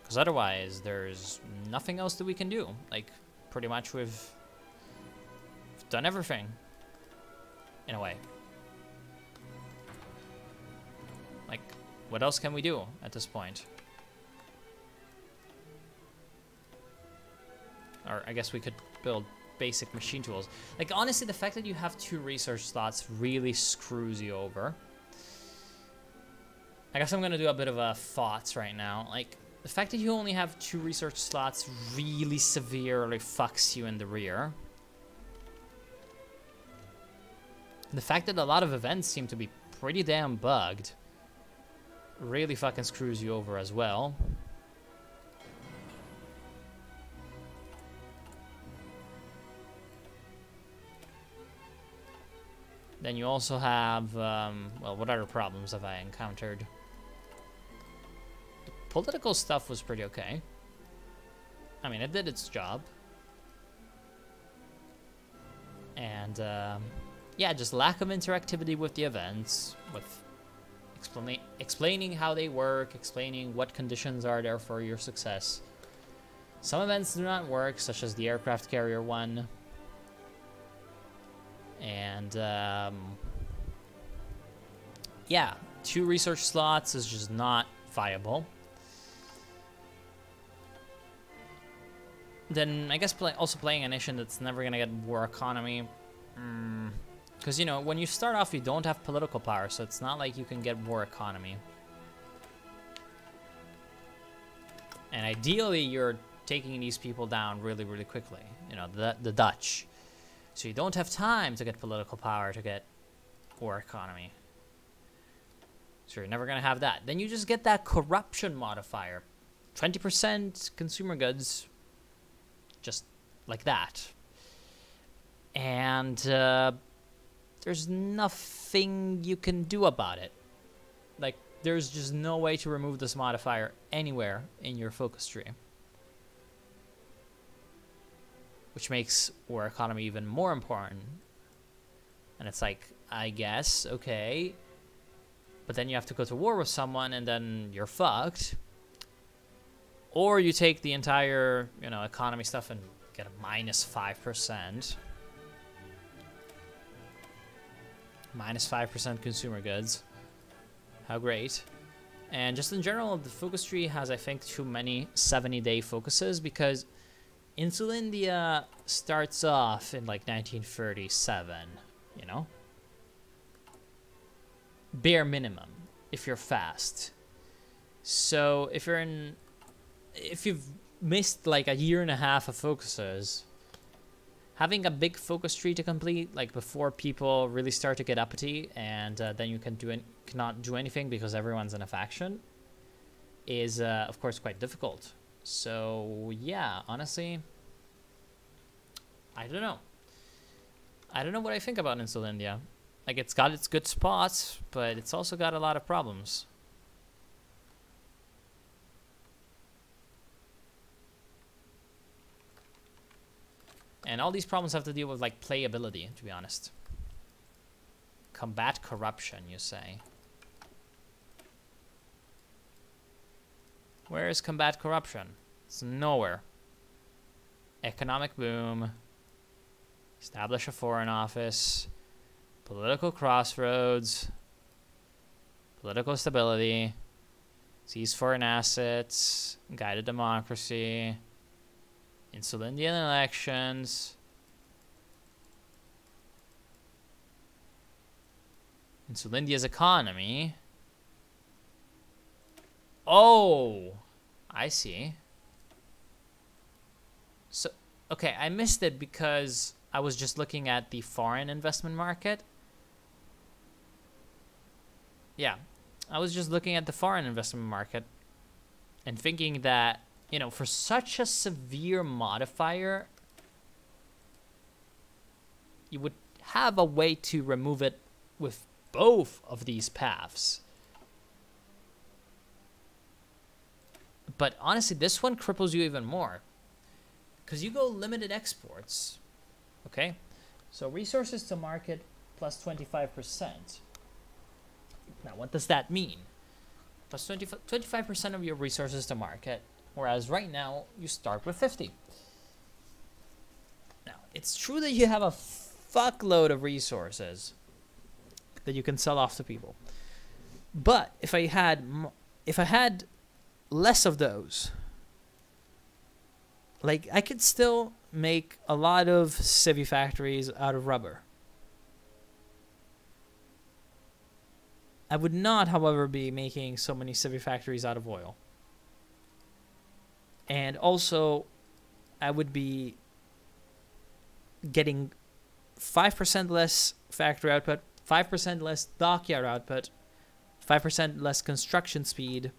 Because otherwise, there's nothing else that we can do. Like, pretty much we've done everything. In a way. Like, what else can we do at this point? Or I guess we could build basic machine tools. Like, honestly, the fact that you have 2 research slots really screws you over. I guess I'm gonna do a bit of a thoughts right now. Like, the fact that you only have 2 research slots really severely fucks you in the rear. The fact that a lot of events seem to be pretty damn bugged really fucking screws you over as well. Then you also have, well, what other problems have I encountered? The political stuff was pretty okay. I mean, it did its job. And, yeah, just lack of interactivity with the events, with explaining how they work, explaining what conditions are there for your success. Some events do not work, such as the aircraft carrier one. And, yeah, 2 research slots is just not viable. Then, I guess also playing a nation that's never gonna get war economy. Because, you know, when you start off, you don't have political power, so it's not like you can get war economy. And ideally, you're taking these people down really, really quickly. You know, the Dutch. So you don't have time to get political power to get war economy. So you're never going to have that. Then you just get that corruption modifier. 20% consumer goods. Just like that. And there's nothing you can do about it. Like, there's just no way to remove this modifier anywhere in your focus tree. Which makes war economy even more important. And it's like, I guess, okay. But then you have to go to war with someone and then you're fucked. Or you take the entire, you know, economy stuff and get a -5%. -5% consumer goods. How great. And just in general, the focus tree has, I think, too many 70-day focuses because Insulindia starts off in like 1937, you know? Bare minimum, if you're fast. So if you've missed like 1.5 years of focuses, having a big focus tree to complete, like before people really start to get uppity, and then you cannot do anything because everyone's in a faction, is of course quite difficult. So yeah, honestly, I don't know. I don't know what I think about Insulindia. Like, it's got its good spots, but it's also got a lot of problems. And all these problems have to deal with, like, playability, to be honest. Combat corruption, you say. Where is combat corruption? It's nowhere. Economic boom. Establish a foreign office. Political crossroads. Political stability. Seize foreign assets. Guided democracy. Insulindian elections. Insulindia's economy. Oh, I see. So, okay, I missed it because I was just looking at the foreign investment market. Yeah, I was just looking at the foreign investment market and thinking that, you know, for such a severe modifier, you would have a way to remove it with both of these paths. But honestly, this one cripples you even more. Because you go limited exports. Okay? So resources to market plus 25%. Now, what does that mean? Plus 25% of your resources to market. Whereas right now, you start with 50. Now, it's true that you have a fuckload of resources that you can sell off to people. But if I had less of those, like, I could still make a lot of civvy factories out of rubber. I would not, however, be making so many civvy factories out of oil. And also, I would be getting 5% less factory output, 5% less dockyard output, 5% less construction speed,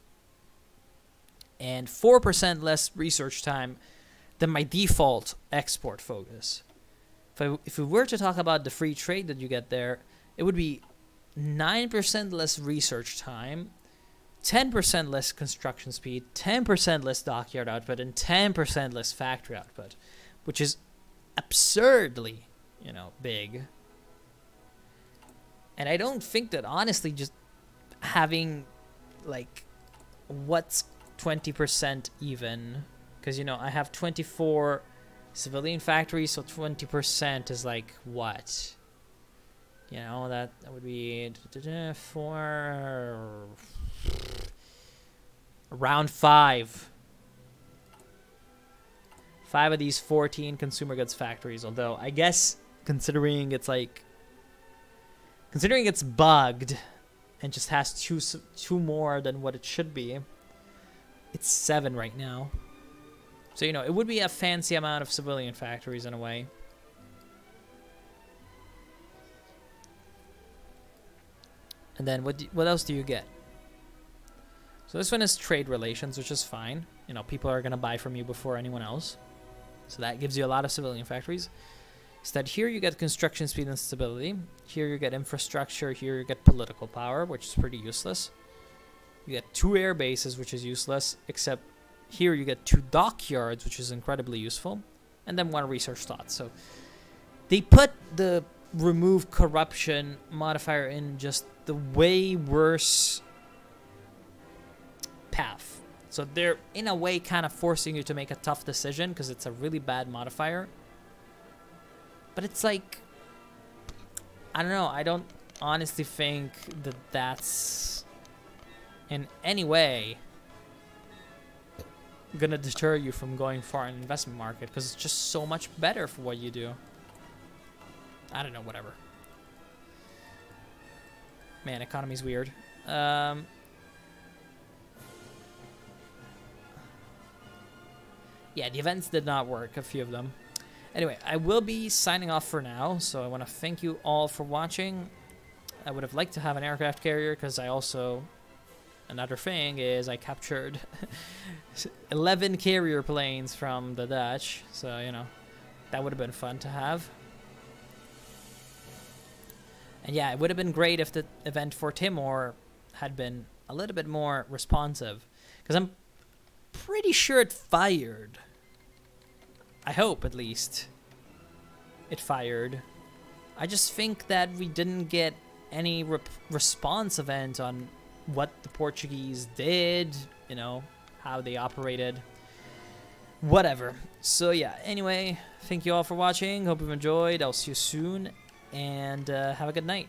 and 4% less research time than my default export focus. If we were to talk about the free trade that you get there, it would be 9% less research time, 10% less construction speed, 10% less dockyard output, and 10% less factory output, which is absurdly, big. And I don't think that, honestly, just having, like, what's 20% even? Because, I have 24 civilian factories, so 20% is like what? That would be around 5. 5 of these 14 consumer goods factories. Although, I guess, considering it's bugged and just has two more than what it should be, it's 7 right now. So, it would be a fancy amount of civilian factories in a way. And then what else do you get? So this one is trade relations, which is fine. People are going to buy from you before anyone else. So that gives you a lot of civilian factories. Instead, here you get construction speed and stability. Here you get infrastructure. Here you get political power, which is pretty useless. You get 2 air bases, which is useless, except here you get 2 dockyards, which is incredibly useful, and then 1 research slot. So they put the remove corruption modifier in just the way worse path. So they're, in a way, kind of forcing you to make a tough decision because it's a really bad modifier. But it's like, I don't know. I don't honestly think that that's in any way gonna deter you from going far in the investment market, because it's just so much better for what you do. I don't know, whatever. Man, economy's weird. Yeah, the events did not work, a few of them. Anyway, I will be signing off for now, so I want to thank you all for watching. I would have liked to have an aircraft carrier, because I also... Another thing is I captured 11 carrier planes from the Dutch, so, that would have been fun to have. And yeah, it would have been great if the event for Timor had been a little bit more responsive, because I'm pretty sure it fired. I hope, at least, it fired. I just think that we didn't get any response event on what the Portuguese did, how they operated, whatever. So yeah, anyway, thank you all for watching. Hope you've enjoyed. I'll see you soon, and have a good night.